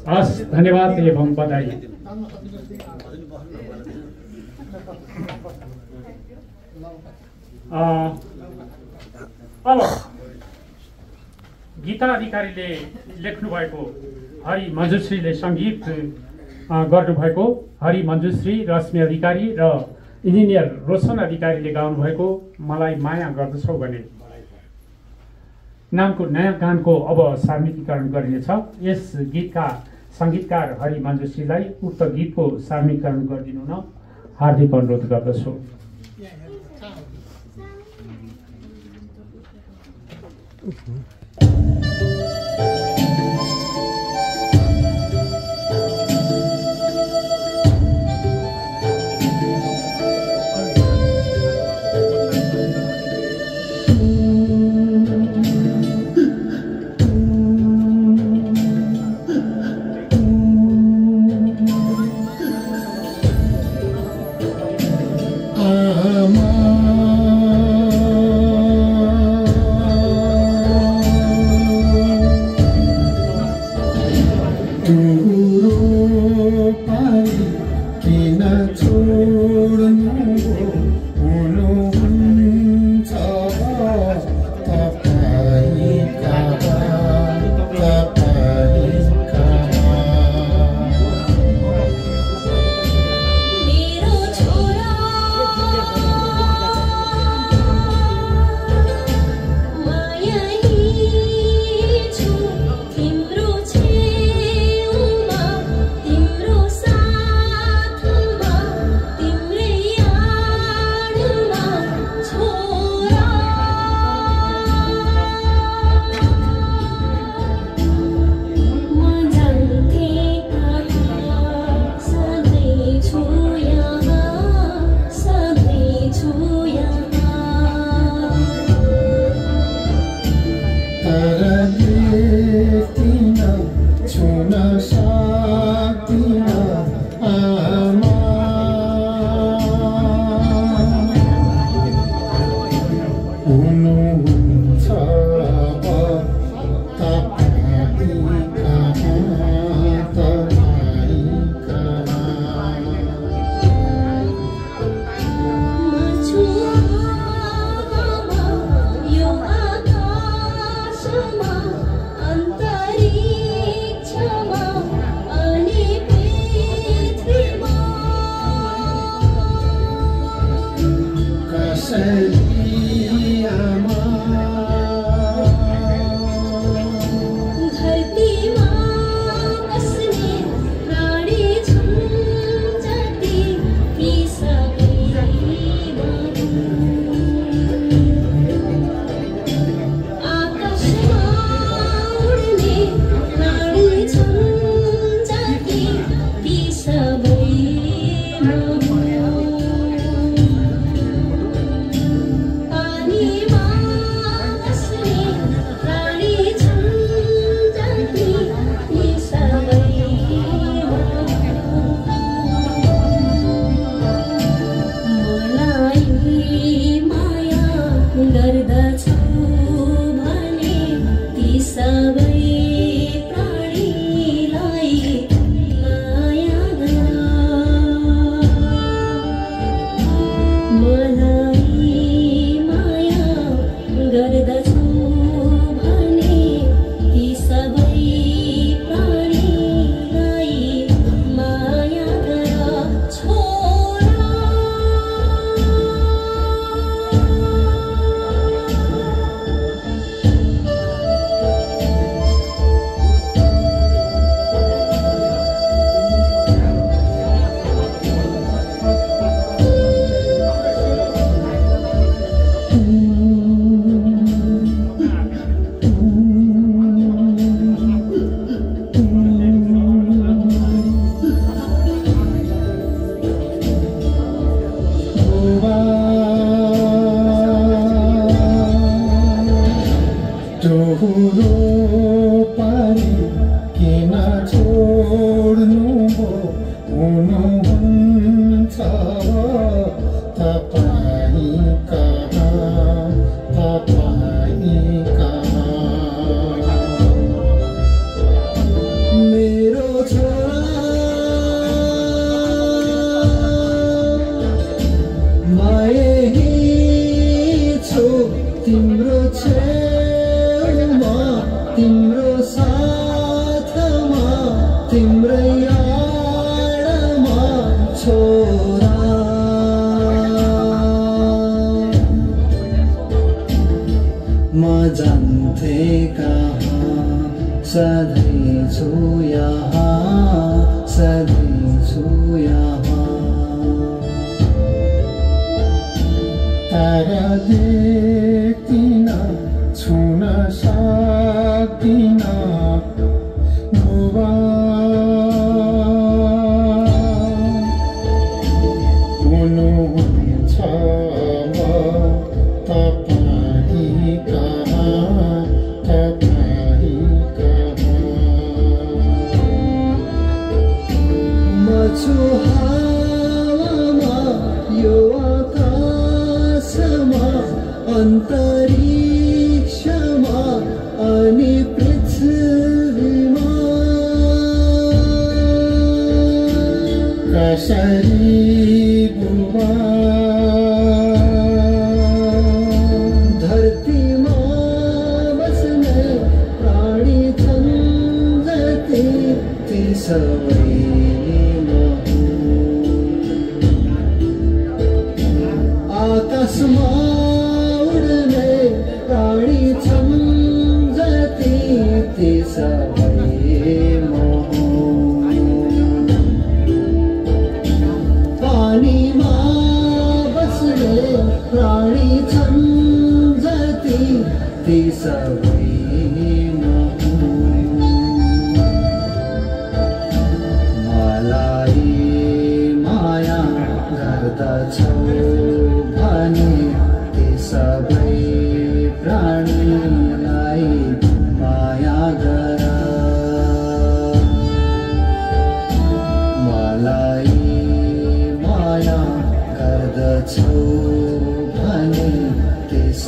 हस्, धन्यवाद एवं बधाई। अब गीता अधिकारीले लेख्नु भएको, हरि मञ्जुश्रीले सङ्गीत गर्नुभएको, हरि मञ्जुश्री, रश्मि अधिकारी र इन्जिनियर रोशन अधिकारीले गाउनुभएको मलाई माया गर्दछौ भने नामको नयाँ गानको अब सार्वजनिकीकरण गरिनेछ। यस गीतका सङ्गीतकार हरि मञ्जुश्रीलाई उक्त गीतको सार्वजनिकीकरण गरिदिनु न हार्दिक अनुरोध गर्दछु। हुनुहुन्छ तपाईँ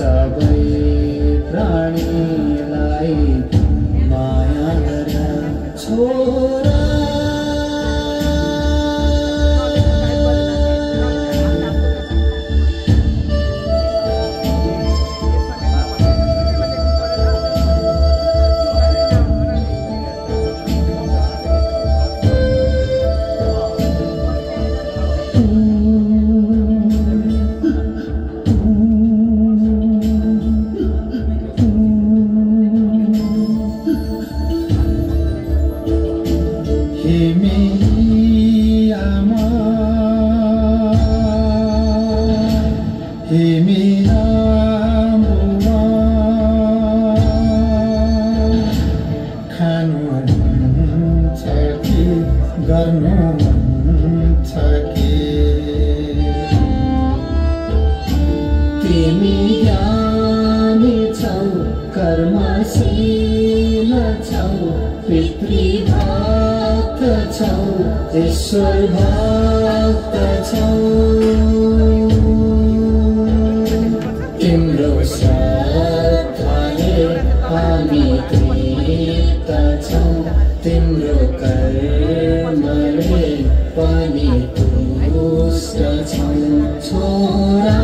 सबै प्राणीलाई माया गर छोरा ईश्वर भक्त छौ तिम्रो श्रद्धाले हामी तृप्त छौ तिम्रो कर्मले पनि तुष्ट छौ छोरा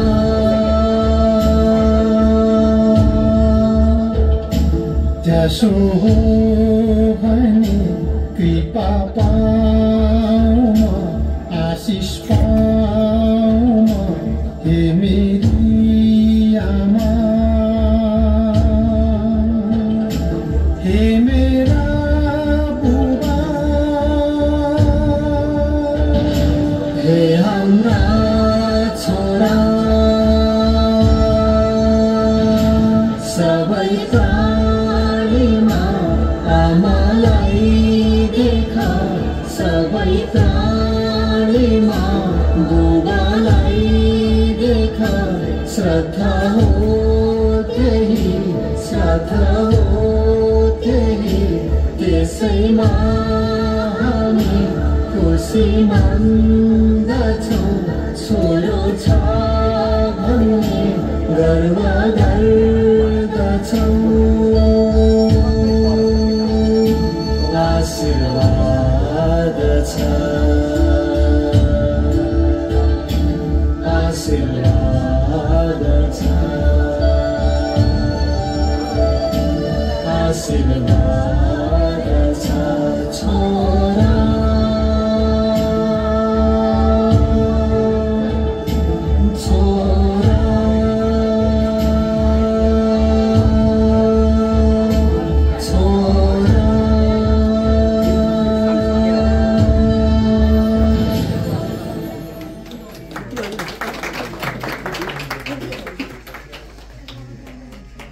त्यसो हो भने कृपा आशिष पाउन हे मेरी आमा हे मेरा बुबा हे हाम्रा छोरा सबै प्राणीमा आमालाई देख सबै प्राणीमा बुबालाई देख श्रद्धा हो त्यही त्यसैमा हामी खुसी मान्दछौँ छोरो छ भन्ने गर्व गर्दछौँ आशीर्वाद छ आशीर्वाद छ आशीर्वाद छ छोरा छोरा छोरा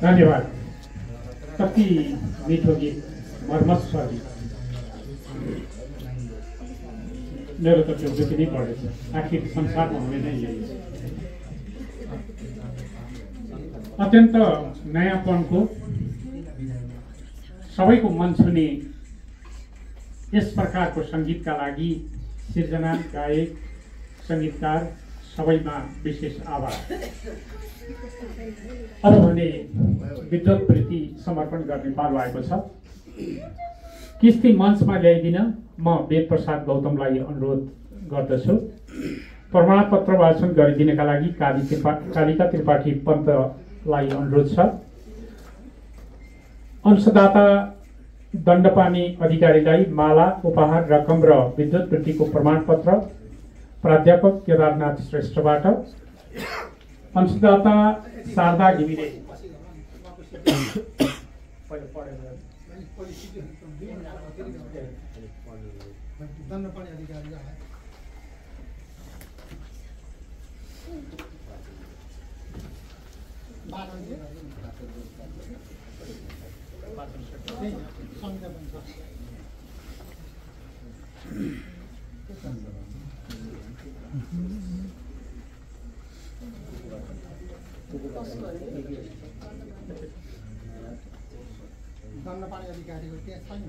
धन्यवाद। कति मिठो गीत, मर्मस्व गीत। मेरो त त्यो दुःखी नै पढेछ। आखिर संसारमा हुने नै यही छ। अत्यन्त नयाँपनको सबैको मन छुने यस प्रकारको सङ्गीतका लागि सिर्जना, गायक, सङ्गीतकार सबैमा विशेष आभार। अब भने विद्वत्प्रति समर्पण गर्ने पालो आएको छ। किस्ती मञ्चमा ल्याइदिन म वेद प्रसाद गौतमलाई अनुरोध गर्दछु। प्रमाणपत्र वाचन गरिदिनका लागि कालिका त्रिपाठी पन्तलाई अनुरोध छ। अंशदाता दण्डपानी अधिकारीलाई माला, उपहार, रकम र विद्वत्वृत्तिको प्रमाणपत्र प्राध्यापक केदारनाथ श्रेष्ठबाट। अंशदाता शारदा घिमिरे दण्डपानी अधिकारी दण्डपानी अधिकारीको त्यहाँ छैन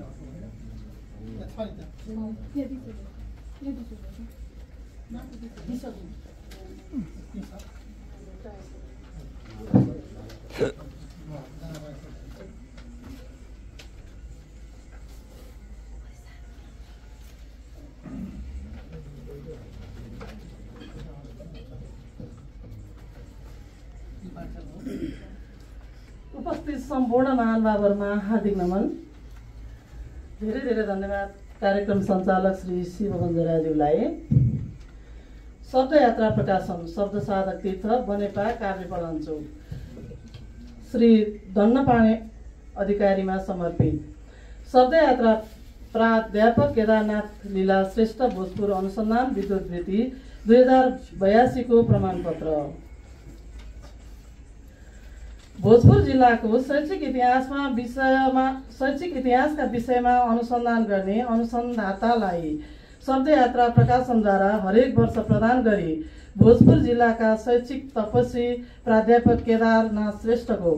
उपस्थित सम्पूर्ण महानुभावहरूमा हार्दिक नमन। धेरै धेरै धन्यवाद कार्यक्रम सञ्चालक श्री शिवबन्धु राज्यूलाई। शब्द यात्रा प्रकाशन शब्द साधक तीर्थ बनेपा काभ्रे पलाञ्चोक श्री धन्नपाने अधिकारीमा समर्पित शब्द यात्रा प्राध्यापक केदारनाथ लीला श्रेष्ठ भोजपुर अनुसन्धान विद्युत वृत्ति 2082 को प्रमाणपत्र। भोजपुर जिल्लाको शैक्षिक इतिहासका विषयमा अनुसन्धान गर्ने अनुसन्धातालाई शब्द यात्रा प्रकाशनद्वारा हरेक वर्ष प्रदान गरी भोजपुर जिल्लाका शैक्षिक तपस्वी प्राध्यापक केदारनाथ श्रेष्ठको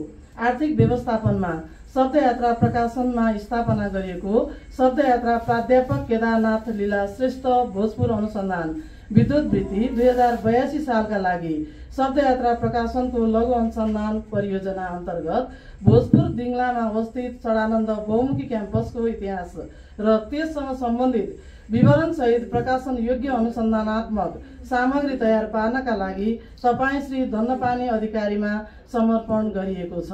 आर्थिक व्यवस्थापनमा शब्द यात्रा प्रकाशनमा स्थापना गरिएको शब्द यात्रा प्राध्यापक केदारनाथ लीला श्रेष्ठ भोजपुर अनुसन्धान विद्युत वृत्ति 2082 सालका लागि शब्द यात्रा प्रकाशनको लघु अनुसन्धान परियोजना अन्तर्गत भोजपुर दिङलामा अवस्थित सडानन्द बहुमुखी क्याम्पसको इतिहास र त्यससँग सम्बन्धित विवरण सहित प्रकाशन योग्य अनुसन्धानात्मक सामग्री तयार पार्नका लागि तपाईँ श्री धन्नपानी अधिकारीमा समर्पण गरिएको छ।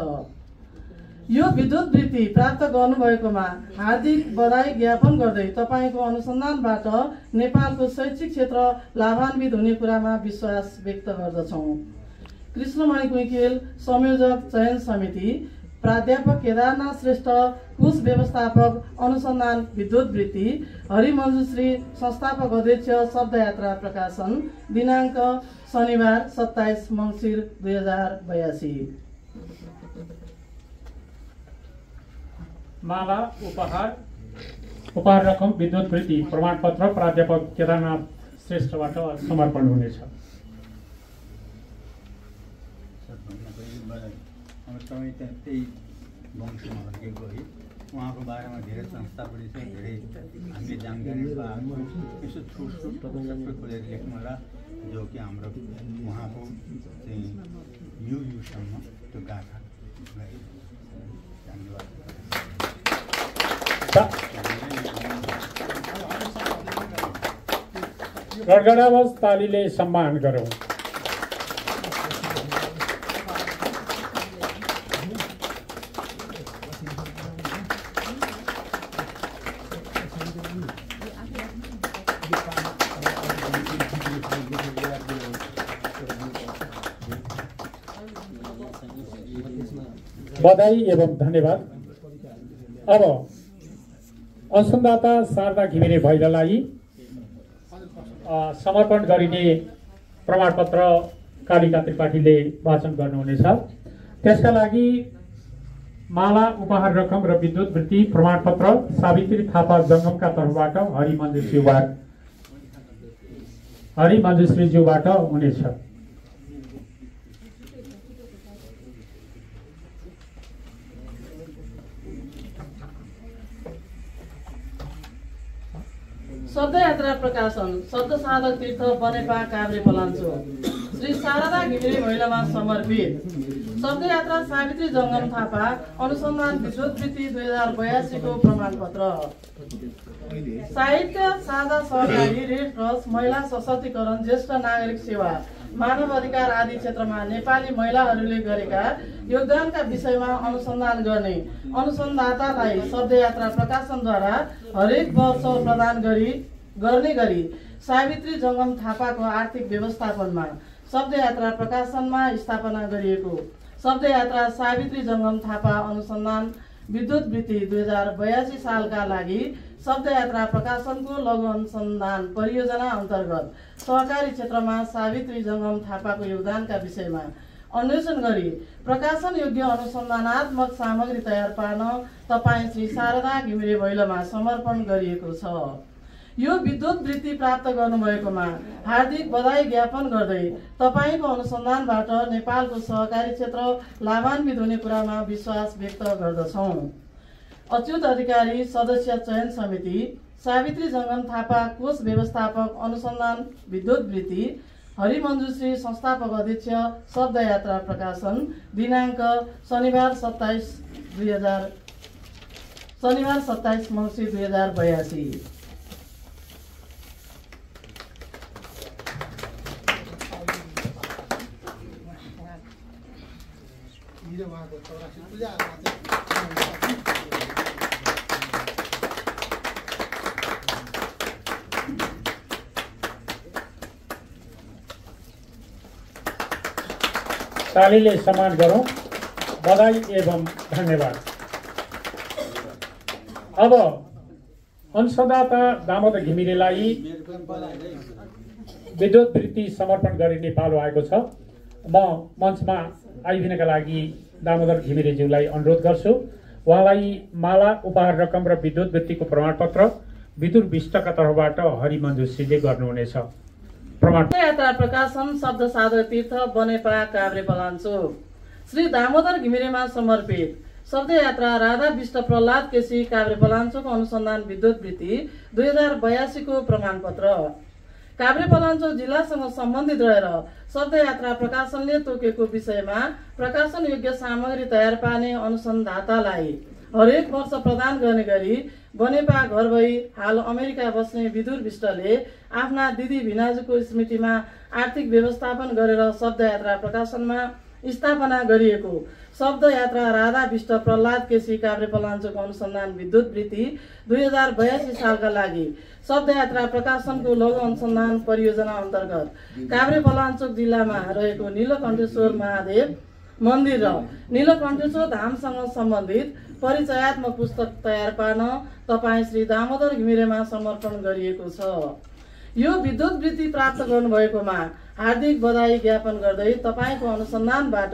यो विद्युत वृत्ति प्राप्त गर्नुभएकोमा हार्दिक बधाई ज्ञापन गर्दै तपाईँको अनुसन्धानबाट नेपालको शैक्षिक क्षेत्र लाभान्वित हुने कुरामा विश्वास व्यक्त गर्दछौँ। कृष्णमणि कुइकेल संयोजक चयन समिति प्राध्यापक केदारनाथ श्रेष्ठ कोष व्यवस्थापक अनुसन्धान विद्युत वृत्ति हरिमञ्जुश्री संस्थापक अध्यक्ष शब्द यात्रा प्रकाशन दिनाङ्क शनिबार 27 मङ्सिर 2082। माला उपहार रकम विद्युत वृत्ति प्रमाणपत्र प्राध्यापक केदारनाथ श्रेष्ठबाट समर्पण हुनेछ। तपाईँ त्यही वंशमा हुर्केको है, उहाँको बारेमा धेरै संस्था पनि छ, धेरै हामीले जानकारी पाएको यसो छुट सबै खोलेर लेख्नुला जो कि हाम्रो उहाँको चाहिँ युगसम्म त्यो गाथा धन्यवाद। गडगडावश तालीले सम्मान गरौँ। बधाई एवं धन्यवाद। अब अनुसन्धाता शारदा घिमिरे भैरलाई समर्पण गरिने प्रमाणपत्र कालिका त्रिपाठीले वाचन गर्नुहुनेछ। त्यसका लागि माला उपहार रकम र विद्युत वृत्ति प्रमाणपत्र सावित्री थापा जङ्गमका तर्फबाट हरिमञ्जुश्रीज्यूबाट हुनेछ। शब्द यात्रा प्रकाशन शब्द साधक तीर्थ बनेपा काभ्रे पलाञ्चोक श्री शारदा घिमिरे महिलामा समर्पित शब्द यात्रा सावित्री जङ्गम थापा अनुसन्धान विद्युत वृत्ति 2082 को प्रमाणपत्र। साहित्य साझा सहकारी रेड क्रस महिला सशक्तिकरण ज्येष्ठ नागरिक सेवा मानव अधिकार आदि क्षेत्रमा नेपाली महिलाहरूले गरेका योगदानका विषयमा अनुसन्धान गर्ने अनुसन्धातालाई शब्द यात्रा प्रकाशनद्वारा हरेक वर्ष प्रदान गर्ने गरी सावित्री जङ्गम थापाको आर्थिक व्यवस्थापनमा शब्द यात्रा प्रकाशनमा स्थापना गरिएको शब्द यात्रा सावित्री जङ्गम थापा अनुसन्धान विद्युत वृत्ति 2082 सालका लागि शब्द यात्रा प्रकाशनको लघु अनुसन्धान परियोजना अन्तर्गत सहकारी क्षेत्रमा सावित्री जङ्गम थापाको योगदानका विषयमा अन्वेषण गरी प्रकाशन योग्य अनुसन्धानात्मक सामग्री तयार पार्न तपाईँ श्री शारदा घिमिरे भैरवमा समर्पण गरिएको छ। यो विद्युत वृत्ति प्राप्त गर्नुभएकोमा हार्दिक बधाई ज्ञापन गर्दै तपाईँको अनुसन्धानबाट नेपालको सहकारी क्षेत्र लाभान्वित हुने कुरामा विश्वास व्यक्त गर्दछौँ। अच्युत अधिकारी सदस्य चयन समिति सावित्री जङ्गम थापा कोष व्यवस्थापक अनुसन्धान विद्युत वृत्ति हरिमञ्जुश्री संस्थापक अध्यक्ष शब्द यात्रा प्रकाशन दिनाङ्क शनिबार 27 मङ्सिर 2082। हिजो उहाँको 84 पूजा आजमा तालीले सम्मान गरौँ। बधाई एवं धन्यवाद। अब अंशदाता दामोदर घिमिरेलाई विद्युत वृत्ति समर्पण गरिने पालो आएको छ। म मञ्चमा आइदिनका लागि दामोदर घिमिरेज्यूलाई अनुरोध गर्छु। उहाँलाई माला, उपहार रकम र विद्युत वृत्तिको प्रमाणपत्र विदुर विष्टका तर्फबाट हरिमञ्जुश्रीले गर्नुहुनेछ। यात्रा प्रकाशन शब्द साधक तीर्थ बनेपा काभ्रे पलाञ्चोक श्री दामोदर घिमिरेमा समर्पित शब्द यात्रा राधा विष्ट प्रहलाद केसी काभ्रे पलाञ्चोक अनुसन्धान विद्युत वृत्ति 2082 को प्रमाणपत्र। काभ्रे पलाञ्चोक जिल्लासँग सम्बन्धित रहेर शब्द यात्रा प्रकाशनले तोकेको विषयमा प्रकाशन योग्य सामग्री तयार पार्ने अनुसन्धातालाई हरेक वर्ष प्रदान गर्ने गरी बनेपा घर भई हाल अमेरिका बस्ने विदुर विष्टले आफ्ना दिदी भिनाजुको स्मृतिमा आर्थिक व्यवस्थापन गरेर शब्द यात्रा प्रकाशनमा स्थापना गरिएको शब्द यात्रा राधा विष्ट प्रहलाद केसी काभ्रे पलाञ्चोक अनुसन्धान विद्युत वृत्ति 2082 सालका लागि शब्द यात्रा प्रकाशनको लघु अनुसन्धान परियोजना अन्तर्गत काभ्रे पलाञ्चोक जिल्लामा रहेको नीलकण्ठेश्वर महादेव मन्दिर र नीलकण्ठेश्वर धामसँग सम्बन्धित परिचयात्मक पुस्तक तयार पार्न तपाईँ श्री दामोदर घिमिरेमा समर्पण गरिएको छ। यो विद्युत वृत्ति प्राप्त गर्नुभएकोमा हार्दिक बधाई ज्ञापन गर्दै तपाईँको अनुसन्धानबाट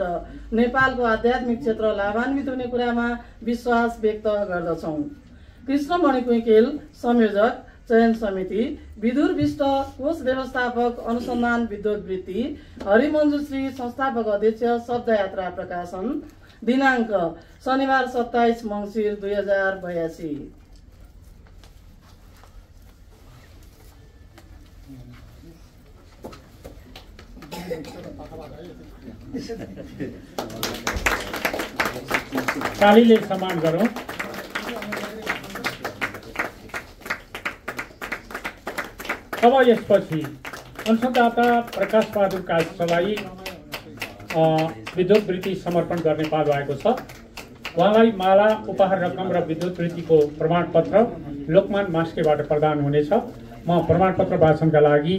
नेपालको आध्यात्मिक क्षेत्र लाभान्वित हुने कुरामा विश्वास व्यक्त गर्दछौँ। कृष्णमणि कुइकेल, संयोजक, चयन समिति, विदुर विष्ट, कोष व्यवस्थापक, अनुसन्धान विद्युत वृत्ति, हरिमञ्जुश्री, संस्थापक अध्यक्ष, शब्द यात्रा प्रकाशन, दिनाङ्क शनिबार 27 मङ्सिर 2082। तालीले सम्मान गरौँ। अब यसपछि अंशदाता प्रकाश बहादुर कायस्थलाई विद्युत वृत्ति समर्पण गर्ने पालो आएको छ। उहाँलाई माला, उपहार रकम र विद्युत वृत्तिको प्रमाणपत्र लोकमान मास्केबाट प्रदान हुनेछ। म प्रमाणपत्र वाचनका लागि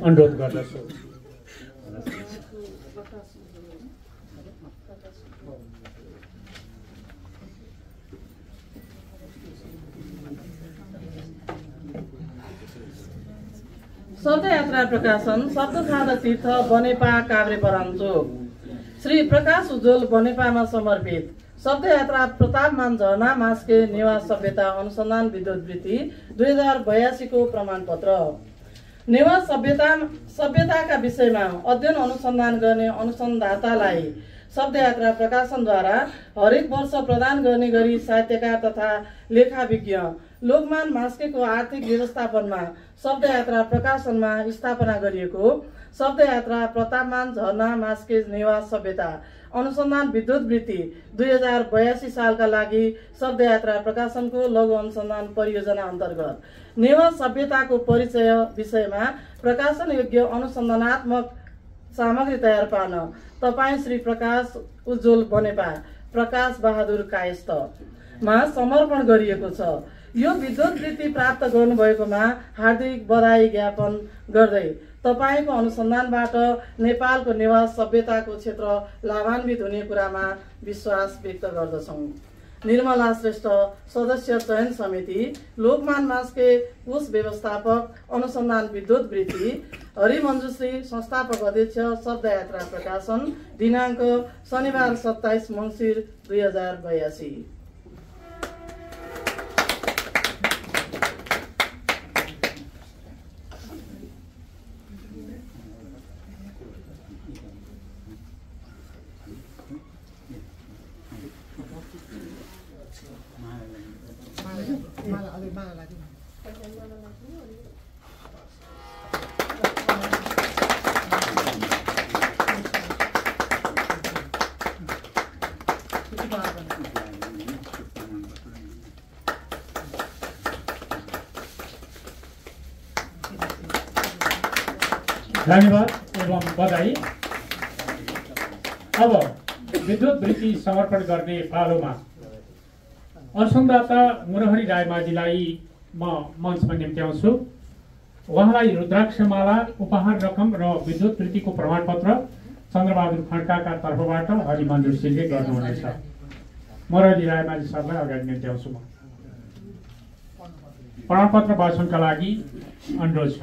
अनुरोध गर्दछु। शब्द यात्रा प्रकाशन शब्द साधक तीर्थ बनेपा काभ्रे पलाञ्चोक श्री प्रकाश उज्जवल बनेपामा समर्पित शब्द यात्रा प्रतापमान झरना मास्के नेवार सभ्यता अनुसन्धान विद्युत वृत्ति 2082 को प्रमाणपत्र। नेवार सभ्यताका विषयमा अध्ययन अनुसन्धान गर्ने अनुसन्धातालाई शब्द यात्रा प्रकाशनद्वारा हरेक वर्ष प्रदान गर्ने गरी साहित्यकार तथा लेखाविज्ञ लोकमान मास्केको आर्थिक व्यवस्थापनमा शब्द यात्रा प्रकाशनमा स्थापना गरिएको शब्द यात्रा प्रतापमान झरना मास्के नेवार सभ्यता अनुसन्धान विद्युत वृत्ति 2082 सालका लागि शब्द यात्रा प्रकाशनको लघु अनुसन्धान परियोजना अन्तर्गत नेवार सभ्यताको परिचय विषयमा प्रकाशन योग्य अनुसन्धानात्मक सामग्री तयार पार्न तपाईँ श्री प्रकाश उज्जवल बनेपा प्रकाश बहादुर कायस्थमा समर्पण गरिएको छ। यो विद्युत वृत्ति प्राप्त गर्नुभएकोमा हार्दिक बधाई ज्ञापन गर्दै तपाईको अनुसन्धानबाट नेपालको नेवार सभ्यताको क्षेत्र लाभान्वित हुने कुरामा विश्वास व्यक्त गर्दछौँ। निर्मला श्रेष्ठ, सदस्य चयन समिति, लोकमान मास्के कोष व्यवस्थापक, अनुसन्धान विद्युत वृत्ति, हरिमञ्जुश्री, संस्थापक अध्यक्ष, शब्द यात्रा प्रकाशन, दिनाङ्क शनिबार 27 मङ्सिर 2082। धन्यवाद एवं बधाई। अब विद्युत वृत्ति समर्पण गर्ने पालोमा अनुसन्धाता मुरहरी रायमाझीलाई म मञ्चमा निम्त्याउँछु। उहाँलाई रुद्राक्षमाला, उपहार रकम र विद्युत वृत्तिको प्रमाणपत्र चन्द्रबहादुर खड्काका तर्फबाट हरिमन्जुर सिंहले गर्नुहुनेछ। मुरहरी रायमाझी सरलाई अगाडि निम्त्याउँछु। म प्रमाणपत्र वाचनका लागि अनुरोध छ।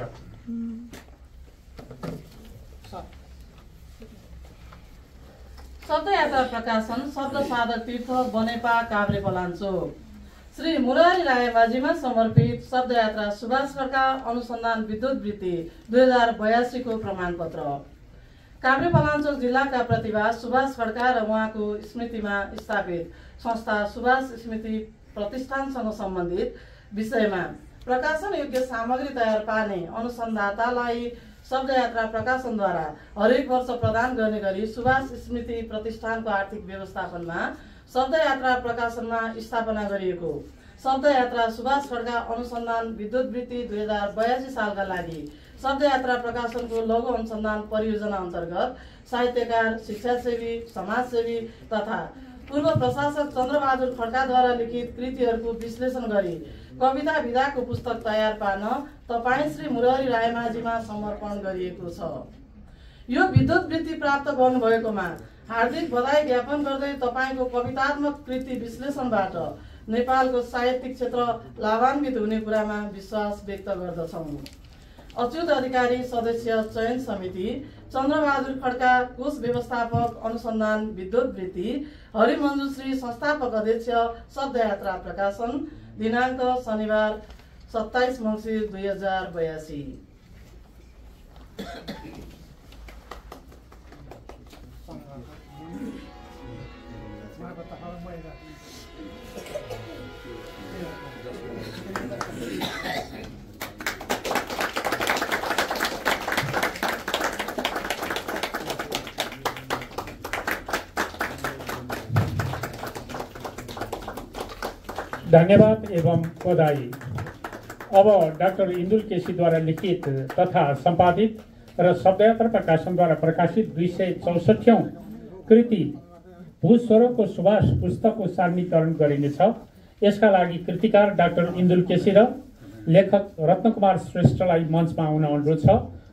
शब्दयात्रा प्रकाशन शब्द साधक तीर्थ बनेपा काभ्रे पलाञ्चोक। श्री मुरारी रायमाझीमा समर्पित शब्दयात्रा सुभाष खड्का अनुसन्धान विद्युत वृत्ति 2082 को प्रमाणपत्र। काभ्रे पलाञ्चोक जिल्लाका प्रतिभा सुभाष खड्का र उहाँको स्मृतिमा स्थापित संस्था सुभाष स्मृति प्रतिष्ठानसँग सम्बन्धित विषयमा प्रकाशन योग्य सामग्री तयार पार्ने अनुसन्धातालाई शब्दयात्रा प्रकाशनद्वारा हरेक वर्ष प्रदान गर्ने गरी सुभाष स्मृति प्रतिष्ठानको आर्थिक व्यवस्थापनमा शब्दयात्रा प्रकाशनमा स्थापना गरिएको शब्दयात्रा सुभाष खड्का अनुसन्धान विद्युत वृत्ति 2082 सालका लागि शब्दयात्रा प्रकाशनको लघु अनुसन्धान परियोजना अन्तर्गत साहित्यकार, शिक्षासेवी, समाजसेवी तथा पूर्व प्रशासक चन्द्रबहादुर खड्काद्वारा लिखित कृतिहरूको विश्लेषण गरी कविता विधाको पुस्तक तयार पार्न तपाईँ श्री मुरारी रायमाझीमा समर्पण गरिएको छ। यो विद्युत वृत्ति प्राप्त गर्नुभएकोमा हार्दिक बधाई ज्ञापन गर्दै तपाईँको कवितात्मक कृति विश्लेषणबाट नेपालको साहित्यिक क्षेत्र लाभान्वित हुने कुरामा विश्वास व्यक्त गर्दछौँ। अच्युत अधिकारी सदस्य चयन समिति, चन्द्रबहादुर खड्का कोष व्यवस्थापक अनुसन्धान विद्युत वृत्ति, हरिमन्जु श्री संस्थापक अध्यक्ष शब्दयात्रा प्रकाशन, दिनाङ्क शनिबार 27 मङ्सिर 2082। धन्यवाद एवं बधाई। अब डाक्टर इन्दुल केसीद्वारा लिखित तथा सम्पादित र शब्दयात्रा प्रकाशनद्वारा प्रकाशित 264औं कृति भूस्वरको सुभाष पुस्तकको सार्णीकरण गरिनेछ। यसका लागि कृतिकार डाक्टर इन्दुल केसी र लेखक रत्नकुमार श्रेष्ठलाई मञ्चमा आउन अनुरोध छ।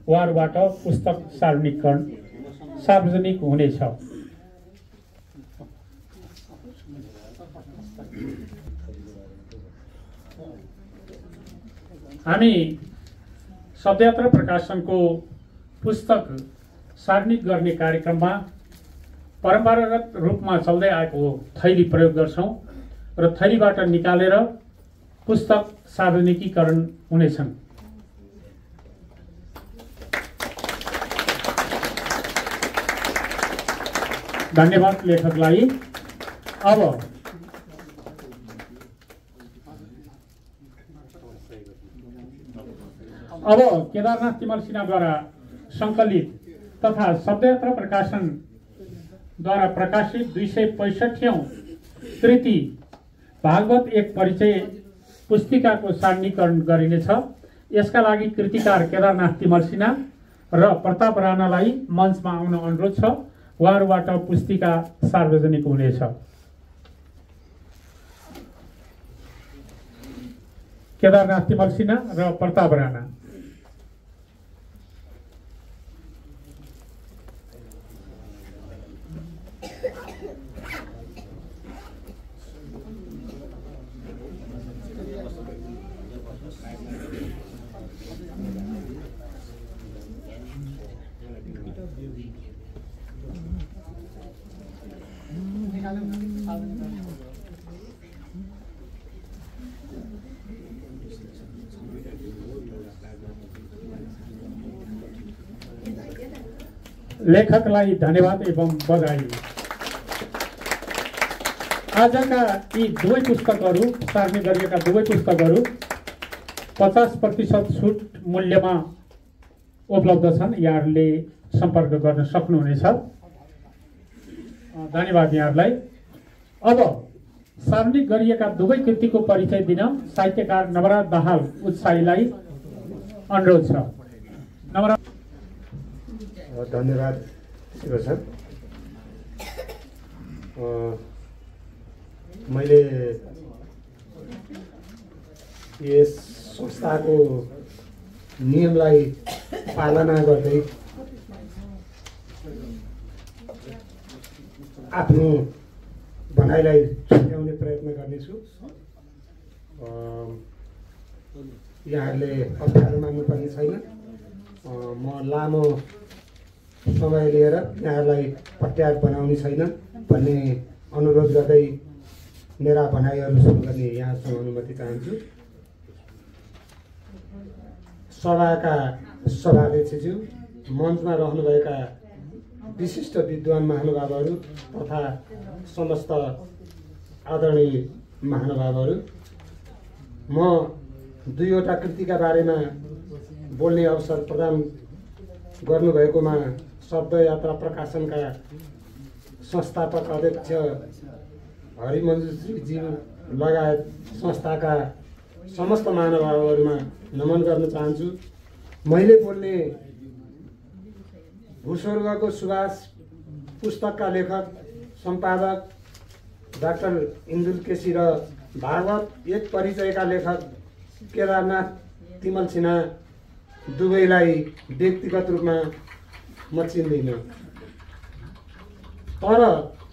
उहाँहरूबाट पुस्तक सार्णीकरण सार्वजनिक हुनेछ। हामी शब्दयात्रा प्रकाशनको पुस्तक सार्णिक गर्ने कार्यक्रममा परम्परागत रूपमा चल्दै आएको थैली प्रयोग गर्छौं र थैलीबाट निकालेर पुस्तक सार्वजनिकीकरण हुनेछन्। धन्यवाद लेखकलाई। अब केदारनाथ तिमल सिन्हाद्वारा सङ्कलित तथा शब्दयात्रा प्रकाशनद्वारा प्रकाशित 265औं कृति भागवत एक परिचय पुस्तिकाको सार्णीकरण गरिनेछ। यसका लागि कृतिकार केदारनाथ तिमल सिन्हा र प्रताप राणालाई मञ्चमा आउन अनुरोध छ। उहाँहरूबाट पुस्तिका सार्वजनिक हुनेछ। केदारनाथ तिमल सिन्हा र प्रताप राणा। लेखकलाई धन्यवाद एवं बधाई। आजका यी दुवै पुस्तकहरू सार्ने गरिएका दुवै पुस्तकहरू 50% छुट मूल्यमा उपलब्ध छन्। यहाँहरूले सम्पर्क गर्न सक्नुहुनेछ। धन्यवाद यहाँहरूलाई। अब सार्वजनिक गरिएका दुवै कृतिको परिचय दिन साहित्यकार नवराज दाहाल उत्साहीलाई अनुरोध छ। धन्यवाद शिव सर। मैले यस संस्थाको नियमलाई पालना गर्दै आफ्नो भनाइलाई छुट्याउने प्रयत्न गर्नेछु। यहाँहरूले अप्ठ्यारो मान्नुपर्ने छैन। म लामो समय लिएर यहाँहरूलाई पट्यार बनाउने छैन भन्ने अनुरोध गर्दै मेरा भनाइहरू सुरु गर्ने यहाँसँग अनुमति चाहन्छु। सभाका सभाध्यक्षज्यू, मञ्चमा रहनुभएका विशिष्ट विद्वान महानुभावहरू तथा समस्त आदरणीय महानुभावहरू, म दुईवटा कृतिका बारेमा बोल्ने अवसर प्रदान गर्नुभएकोमा शब्दयात्रा प्रकाशनका संस्थापक अध्यक्ष हरिमञ्जुश्रीज्यू लगायत संस्थाका समस्त महानुभावहरूमा नमन गर्न चाहन्छु। मैले बोल्ने भूस्वर्गको सुवास पुस्तकका लेखक सम्पादक डाक्टर इन्दुल केसी र भागवत एक परिचयका लेखक केदारनाथ तिमल सिन्हा दुवैलाई व्यक्तिगत रूपमा म चिन्दिनँ, तर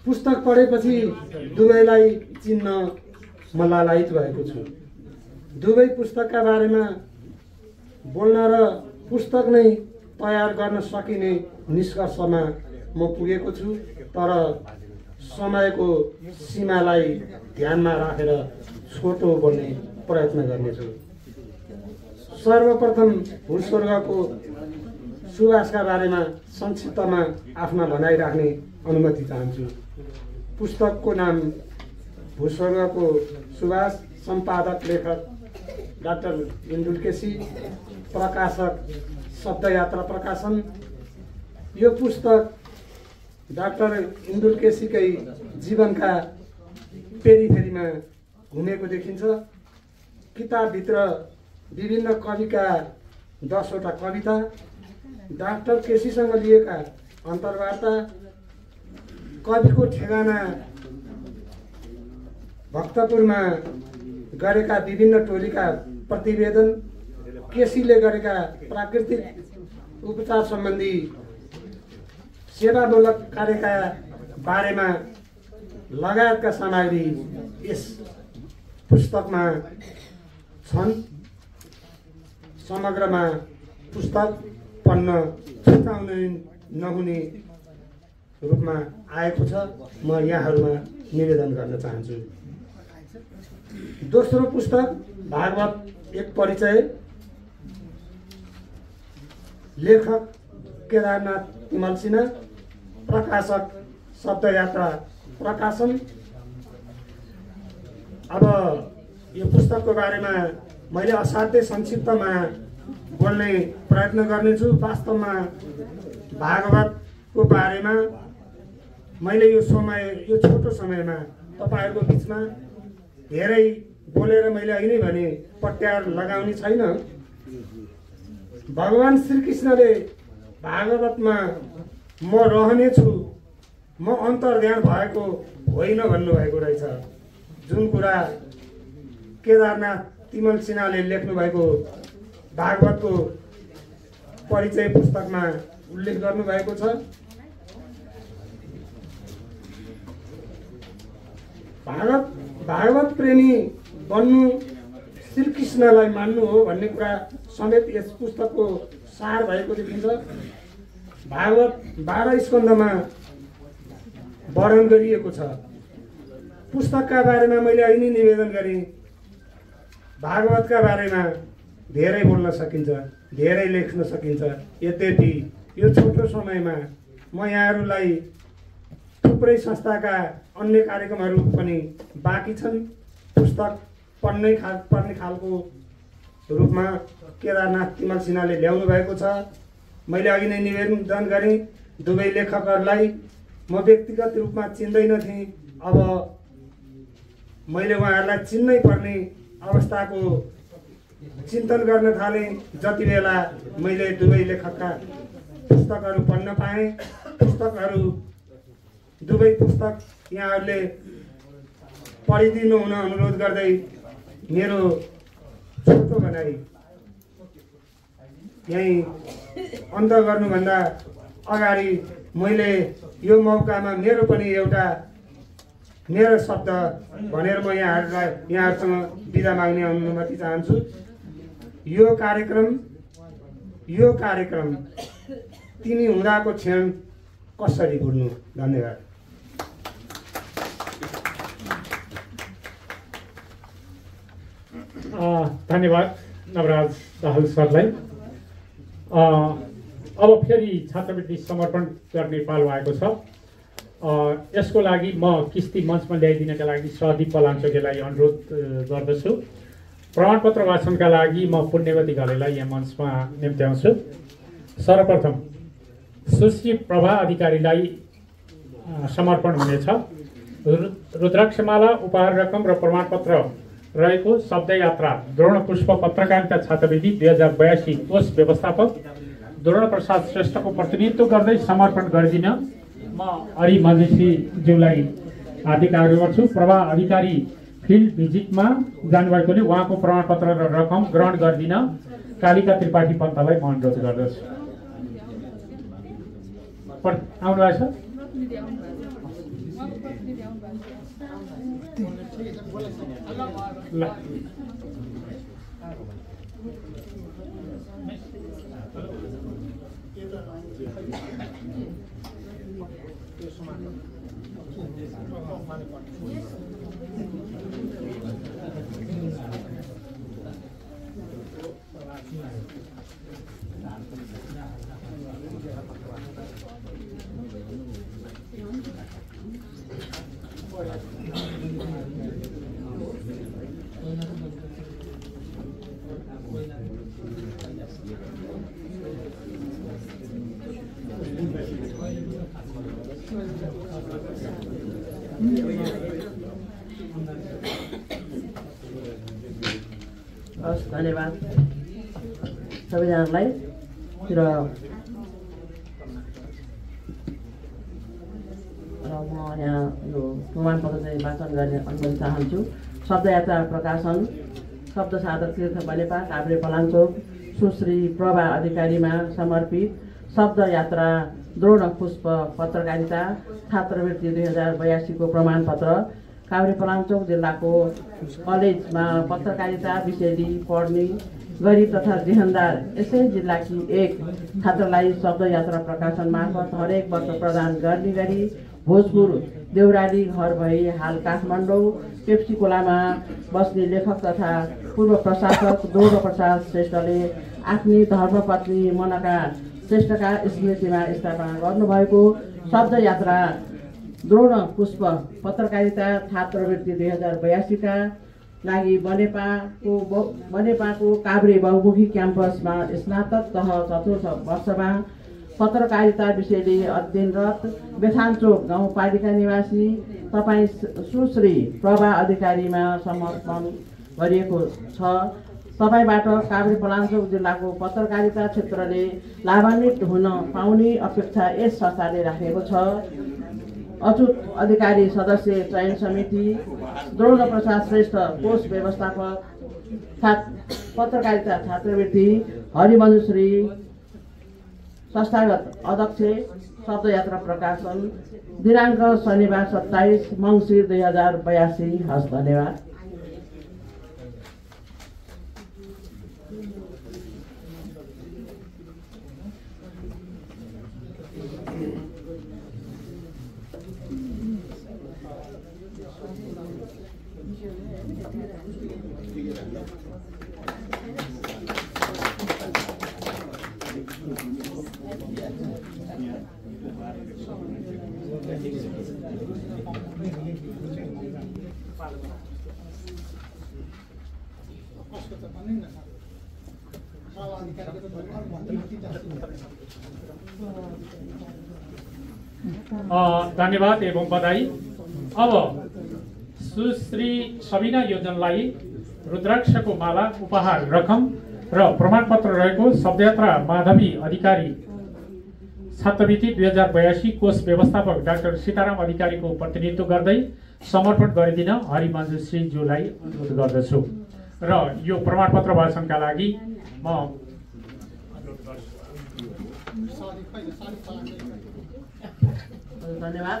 पुस्तक पढेपछि दुवैलाई चिन्न म लालायित भएको छु। दुवै पुस्तकका बारेमा बोल्न र पुस्तक नै तयार गर्न सकिने निष्कर्षमा म पुगेको छु, तर समयको सीमालाई ध्यानमा राखेर छोटो बोल्ने प्रयत्न गर्नेछु। सर्वप्रथम भूस्वर्गको सुवासका बारेमा संक्षिप्तमा आफ्ना भनाइ राख्ने अनुमति चाहन्छु। पुस्तकको नाम भूस्वर्गको सुवास, सम्पादक लेखक डाक्टर इन्दुल केसी, प्रकाशक शब्दयात्रा प्रकाशन। यो पुस्तक डाक्टर इन्दुल केसीकै जीवनका पेरिफेरीमा घुमेको देखिन्छ। किताबभित्र विभिन्न कविका 10वटा कविता, डाक्टर केसीसँग लिएका अन्तर्वार्ता, कविको ठेगाना भक्तपुरमा गरेका विभिन्न टोलीका प्रतिवेदन, केसीले गरेका प्राकृतिक उपचार सम्बन्धी सेवामूलक कार्यका बारेमा लगायतका सामग्री यस पुस्तकमा छन्। समग्रमा पुस्तक पढ्न छुटाउने नहुने रूपमा आएको छ। म यहाँहरूमा निवेदन गर्न चाहन्छु। दोस्रो पुस्तक भागवत एक परिचय, लेखक केदारनाथ तिमल सिन्हा, प्रकाशक शब्दयात्रा प्रकाशन। अब यो पुस्तकको बारेमा मैले असाध्यै संक्षिप्तमा बोल्ने प्रयत्न गर्नेछु। वास्तवमा भागवतको बारेमा मैले यो छोटो समयमा तपाईँहरूको बिचमा धेरै बोलेर मैले अघि नै भने पट्यार लगाउने छैन। भगवान श्रीकृष्णले भागवतमा म रहनेछु, म अन्तर्ध्यान भएको होइन भन्नुभएको रहेछ। जुन कुरा केदारनाथ तिमल सिन्हाले लेख्नु भएको भागवतको परिचय पुस्तकमा उल्लेख गर्नुभएको छ। भागवत प्रेमी बन्नु श्रीकृष्णलाई मान्नु हो भन्ने कुरा समेत यस पुस्तकको सार भएको देखिन्छ। भागवत 12 स्कन्धमा वर्णन गरिएको छ। पुस्तकका बारेमा मैले अहिले नै निवेदन गरेँ। भागवतका बारेमा धेरै बोल्न सकिन्छ, धेरै लेख्न सकिन्छ। यद्यपि यो छोटो समयमा म यहाँहरूलाई थुप्रै संस्थाका अन्य कार्यक्रमहरू पनि बाँकी छन्। पुस्तक पर्ने खालको रूपमा केदारनाथ तिमल सिन्हाले ल्याउनु भएको छ। मैले अघि नै निवेदन गरेँ, दुवै लेखकहरूलाई म व्यक्तिगत रूपमा चिन्दैन थिएँ। अब मैले उहाँहरूलाई चिन्नै पर्ने अवस्थाको चिन्तन गर्न थालेँ। जति बेला मैले दुवै लेखकका पुस्तकहरू पढ्न पाएँ, दुवै पुस्तक यहाँहरूले पढिदिनु हुन अनुरोध गर्दै मेरो छोटो भनाइ यहीँ अन्त गर्नुभन्दा अगाडि मैले यो मौकामा मेरो पनि एउटा मेरो शब्द भनेर म यहाँहरूसँग बिदा माग्ने अनुमति चाहन्छु। यो कार्यक्रम तिमी हुँदाको क्षण कसरी भुल्नु। धन्यवाद। धन्यवाद नवराज दाहाल सरलाई। अब फेरि छात्रवृत्ति समर्पण गर्ने पालो आएको छ। यसको लागि म किस्ती मञ्चमा ल्याइदिनका लागि सहदीप पलाञ्चोकेलाई अनुरोध गर्दछु। प्रमाणपत्र वाचनका लागि म पुण्यवती घलेलाई यहाँ मञ्चमा निम्त्याउँछु। सर्वप्रथम सुश्री प्रभा अधिकारीलाई समर्पण हुनेछ। रुद्राक्षमाला, उपहार रकम र प्रमाणपत्र रहेको शब्दयात्रा द्रोणपुष्प पत्रकारिता छात्रवृत्ति 2082 कोष व्यवस्थापक द्रोणप्रसाद श्रेष्ठको प्रतिनिधित्व गर्दै समर्पण गरिदिन म हरि मजेसीज्यूलाई हार्दिक आग्रह गर्छु। प्रभा अधिकारी फिल्ड भिजिटमा जानुभएकोले उहाँको प्रमाणपत्र र रकम ग्रहण गरिदिन कालिका त्रिपाठी पन्तलाई म अनुरोध गर्दछु। आउनुभएछ? हस्, धन्यवाद सबैजनालाई। र म यहाँ यो प्रमाणपत्र चाहिँ वाचन गर्ने अनुमति चाहन्छु। शब्दयात्रा प्रकाशन शब्द साधक तीर्थ बनेपा काभ्रे पलाञ्चोक सुश्री प्रभा अधिकारीमा समर्पित शब्दयात्रा द्रोण पुष्प पत्रकारिता छात्रवृत्ति 2082 को प्रमाणपत्र काभ्रे पलाञ्चोक जिल्लाको कलेजमा पत्रकारिता विषय लिई पढ्ने गरिब तथा जेहनदार यसै जिल्लाकी एक छात्रलाई शब्दयात्रा प्रकाशन मार्फत हरेक वर्ष प्रदान गर्ने गरी भोजपुर देउराली घर भई हाल काठमाडौँ पेप्सी कोलामा बस्ने लेखक तथा पूर्व प्रशासक द्रोणप्रसाद श्रेष्ठले आफ्नी धर्मपत्नी मनका श्रेष्ठका स्मृतिमा स्थापना गर्नुभएको शब्दयात्रा द्रोण पुष्प पत्रकारिता छात्रवृत्ति 2082 का लागि बनेपाको काभ्रे बहुमुखी क्याम्पसमा स्नातक तह चतुर्थ वर्षमा पत्रकारिता विषयले अध्ययनरत बेथानचोक गाउँपालिका निवासी तपाईँ सुश्री प्रभा अधिकारीमा समर्पण गरिएको छ। तपाईँबाट काभ्रे पलाञ्चोक जिल्लाको पत्रकारिता क्षेत्रले लाभान्वित हुन पाउने अपेक्षा यस संस्थाले राखेको छ। अछुत अधिकारी सदस्य चयन समिति द्रोणप्रसाद श्रेष्ठ कोष व्यवस्थापक पत्रकारिता छात्रवृत्ति हरिमञ्जुश्री संस्थागत अध्यक्ष शब्दयात्रा प्रकाशन दिनाङ्क शनिबार 27 मङ्सिर 2082। हस्, धन्यवाद। धन्यवाद एवं बधाई। अब सुश्री सबिना योजनलाई रुद्राक्षको माला, उपहार रकम र प्रमाणपत्र रहेको शब्दयात्रा माधवी अधिकारी छात्रवृत्ति 2082 कोष व्यवस्थापक डाक्टर सीताराम अधिकारीको प्रतिनिधित्व गर्दै समर्पण गरिदिन हरिमञ्जुश्रीज्यूलाई अनुरोध गर्दछु र यो प्रमाणपत्र वाचनका लागि म धन्यवाद।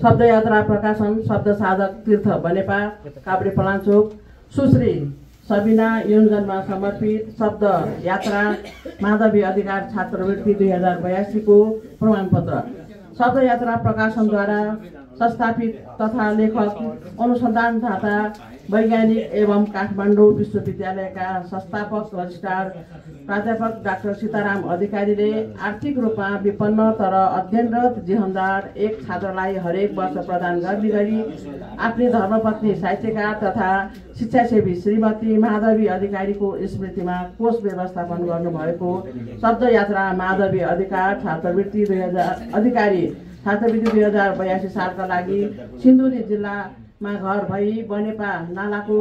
शब्दयात्रा प्रकाशन शब्द साधक तीर्थ बनेपा काभ्रे पलाञ्चोक सुश्री सबिना योन्जनमा समर्पित शब्द यात्रा माधवी अधिकार छात्रवृत्ति 2082 को प्रमाणपत्र। शब्द यात्रा प्रकाशनद्वारा संस्थापित तथा लेखक अनुसन्धानदाता वैज्ञानिक एवं काठमाडौँ विश्वविद्यालयका संस्थापक रजिस्ट्रार प्राध्यापक डाक्टर सीताराम अधिकारीले आर्थिक रूपमा विपन्न तर अध्ययनरत जीवनदार एक छात्रलाई हरेक वर्ष प्रदान गर्ने गरी आफ्नी धर्मपत्नी साहित्यकार तथा शिक्षासेवी श्रीमती माधवी अधिकारीको स्मृतिमा कोष व्यवस्थापन गर्नुभएको शब्द यात्रा माधवी अधिकार छात्रवृत्ति 2082 सालका लागि सिन्धुली जिल्लामा घर भई बनेपा नालाको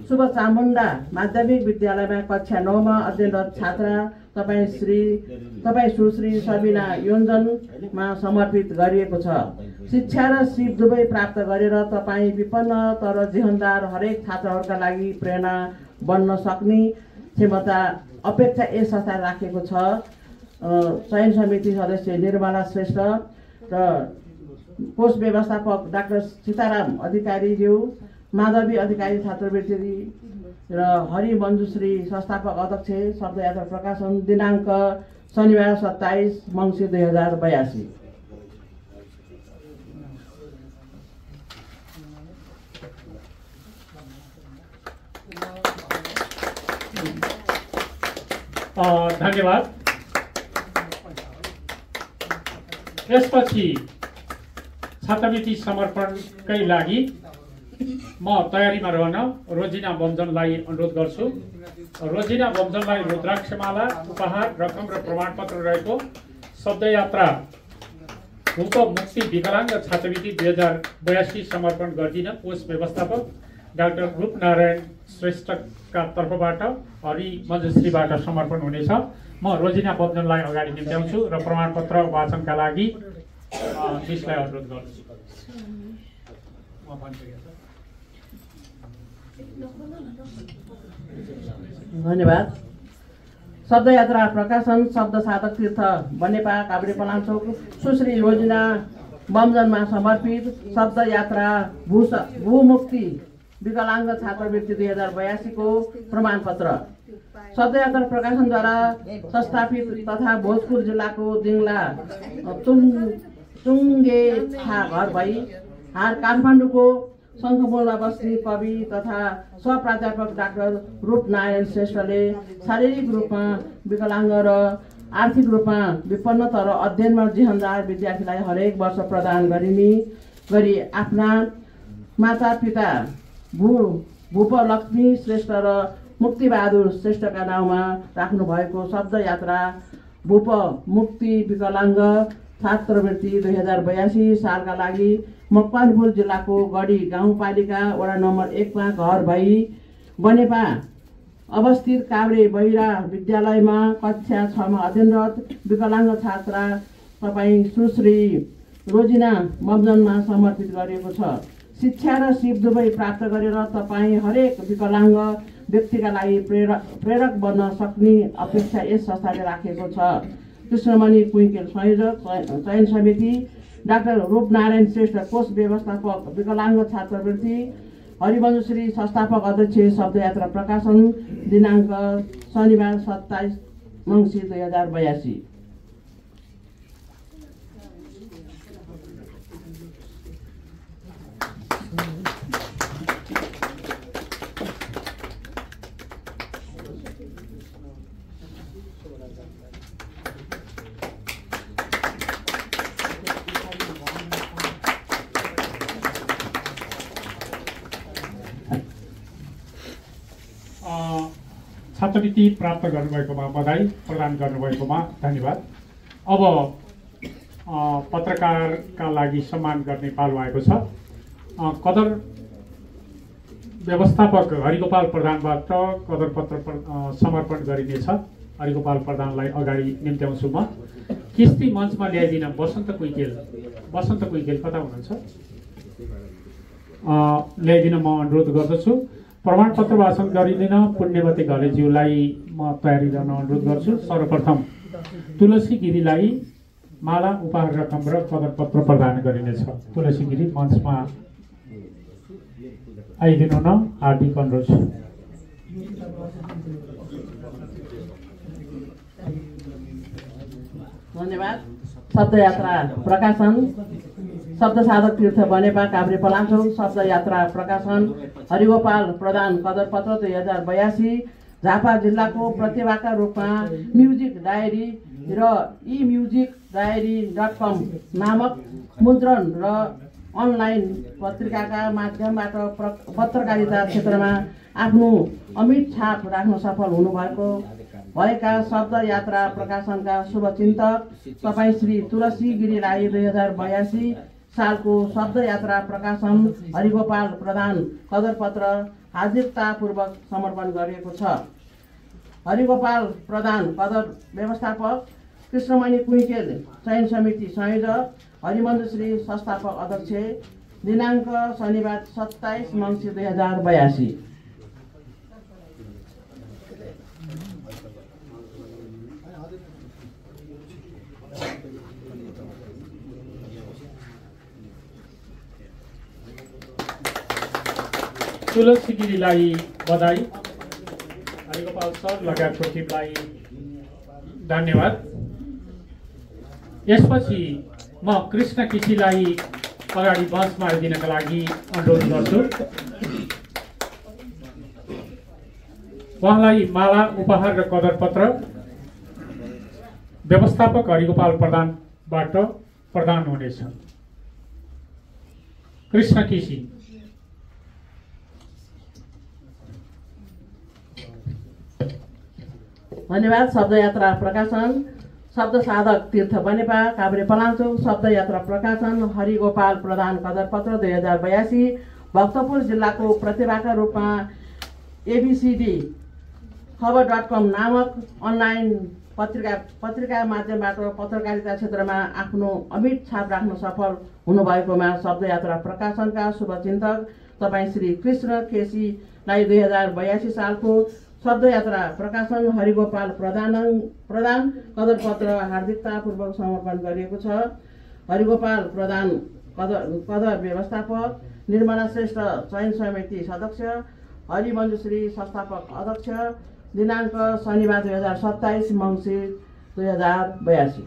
शुभ चामुण्डा माध्यमिक विद्यालयमा कक्षा 9मा अध्ययनरत छात्रा तपाईँ सुश्री सबिना योन्जनमा समर्पित गरिएको छ। शिक्षा र सिप दुवै प्राप्त गरेर तपाईँ विपन्न तर जीवनदार हरेक छात्रहरूका लागि प्रेरणा बन्न सक्ने क्षमता अपेक्षा यस संस्था राखेको छ। चयन समिति सदस्य निर्मला श्रेष्ठ र कोष व्यवस्थापक डाक्टर सीताराम अधिकारीज्यू, माधवी अधिकारी छात्रवृत्ति र हरिमञ्जुश्री संस्थापक अध्यक्ष। शब्दयात्रा प्रकाशन दिनाङ्क शनिबार 27 मङ्सिर 2082। धन्यवाद। यसपछि छात्रवृत्ति समर्पणकै लागि म तयारीमा रहन रोजिना बमजनलाई अनुरोध गर्छु। रोजिना बमजनलाई रुद्राक्षमाला उपहार रकम र प्रमाणपत्र रहेको शब्दयात्रा मुक्ति विकलाङ्ग छात्रवृत्ति 2082 समर्पण गरिदिन कोष व्यवस्थापक डाक्टर रूपनारायण श्रेष्ठका तर्फबाट हरिमञ्जुश्रीबाट समर्पण हुनेछ। म रोजिना बमजनलाई अगाडि निम्त्याउँछु र प्रमाणपत्र वाचनका लागि मिसलाई अनुरोध गर्छु। धन्यवाद। शब्दयात्रा प्रकाशन शब्द साधक तीर्थ बनेपा काभ्रे पलाञ्चोक सुश्री रोजिना बमजनमा समर्पित शब्द यात्रा भूमुक्ति विकलाङ्ग छात्रवृत्ति 2082 को प्रमाणपत्र। शब्दयात्रा प्रकाशनद्वारा संस्थापित तथा भोजपुर जिल्लाको दिङला चुङ्गेछा घर भई हाल काठमाडौँको शङ्खमूलमा बस्ने कवि तथा सहप्राध्यापक डाक्टर रूपनारायण श्रेष्ठले शारीरिक रूपमा विकलाङ्ग र आर्थिक रूपमा विपन्न तर अध्ययनमा जीवनदार विद्यार्थीलाई हरेक वर्ष प्रदान गरिने गरी आफ्ना माता पिता भूपलक्ष्मी श्रेष्ठ र मुक्तिबहादुर श्रेष्ठका नाउँमा राख्नुभएको शब्द यात्रा भूपमुक्ति विकलाङ्ग छात्रवृत्ति 2082 सालका लागि मकवानपुर जिल्लाको गढी गाउँपालिका वडा नम्बर 1 मा घर भई बनेपा अवस्थित काभ्रे बहिरा विद्यालयमा कक्षा 6 मा अध्ययनरत विकलाङ्ग छात्रा तपाईँ सुश्री रोजिना बमजनमा समर्पित गरिएको छ। शिक्षा र सिप दुवै प्राप्त गरेर तपाईँ हरेक विकलाङ्ग व्यक्तिका लागि प्रेरक बन्न सक्ने अपेक्षा यस संस्थाले राखेको छ। कृष्णमणि कुइकेल संयोजक चयन समिति डाक्टर रूपनारायण श्रेष्ठ कोष व्यवस्थापक विकलाङ्ग छात्रवृत्ति हरिमञ्जुश्री संस्थापक अध्यक्ष। शब्दयात्रा प्रकाशन दिनाङ्क शनिबार 27 मङ्सिर 2082। छात्रवृत्ति प्राप्त गर्नुभएकोमा बधाई प्रदान गर्नुभएकोमा धन्यवाद। अब पत्रकारका लागि सम्मान गर्ने पालो आएको छ। कदर व्यवस्थापक हरिगोपाल प्रधानबाट कदर पत्र समर्पण गरिनेछ। हरिगोपाल प्रधानलाई अगाडि निम्त्याउँछु म। किस्ती मञ्चमा ल्याइदिन बसन्त कुइकेल कता हुनुहुन्छ? ल्याइदिन म अनुरोध गर्दछु। प्रमाणपत्र वाचन गरिदिन पुण्यवती घलेज्यूलाई म तयारी गर्न अनुरोध गर्छु। सर्वप्रथम तुलसी गिरीलाई माला, उपहार रकम र पदकपत्र प्रदान गरिनेछ। तुलसी गिरी मञ्चमा आइदिनु न, हार्दिक अनुरोध छ। धन्यवाद। शब्दयात्रा प्रकाशन शब्द साधक तीर्थ बनेपा काभ्रे पलाञ्चोक शब्दयात्रा प्रकाशन हरिगोपाल प्रधान कदरपत्र 2082 झापा जिल्लाको प्रतिभाका रूपमा म्युजिक डायरी र emusic.com नामक मुद्रण र अनलाइन पत्रिकाका माध्यमबाट पत्रकारिता क्षेत्रमा आफ्नो अमिट छाप राख्न सफल भएका शब्द यात्रा प्रकाशनका शुभचिन्तक तपाईँ श्री तुलसी गिरीलाई 2082 सालको शब्द यात्रा प्रकाशन हरिगोपाल प्रधान कदरपत्र हार्दिकतापूर्वक समर्पण गरिएको छ। हरिगोपाल प्रधान कदर व्यवस्थापक, कृष्णमणि कुइकेल चयन समिति संयोजक, हरिमन्जुश्री संस्थापक अध्यक्ष, दिनाङ्क शनिबार 27 मङ्सिर 2082। तुलसी गिरीलाई बधाई, हरिगोपाल सर लगायतको टिमलाई धन्यवाद। यसपछि म कृष्ण केसीलाई अगाडि बसमा आइदिनका लागि अनुरोध गर्छु। उहाँलाई माला, उपहार र कदरपत्र व्यवस्थापक हरिगोपाल प्रधानबाट प्रदान हुनेछ। कृष्ण केसी। धन्यवाद। शब्दयात्रा प्रकाशन शब्द साधक तीर्थ बनेपा काभ्रे पलाञ्चोक शब्दयात्रा प्रकाशन हरिगोपाल प्रधान कदरपत्र 2082 भक्तपुर जिल्लाको प्रतिभाका रूपमा ABCD खबर.com नामक अनलाइन पत्रिका माध्यमबाट पत्रकारिता क्षेत्रमा आफ्नो अमिट छाप राख्न सफल हुनुभएकोमा शब्दयात्रा प्रकाशनका शुभचिन्तक तपाईँ श्री कृष्ण केसीलाई 2082 सालको शब्दयात्रा प्रकाशन हरिगोपाल प्रधान कदरपत्र हार्दिकतापूर्वक समर्पण गरिएको छ। हरिगोपाल प्रधान कदर व्यवस्थापक, निर्मला श्रेष्ठ चयन समिति सदस्य, हरिमन्जुश्री संस्थापक अध्यक्ष, दिनाङ्क शनिबार 2027 मङ्सिर 2082।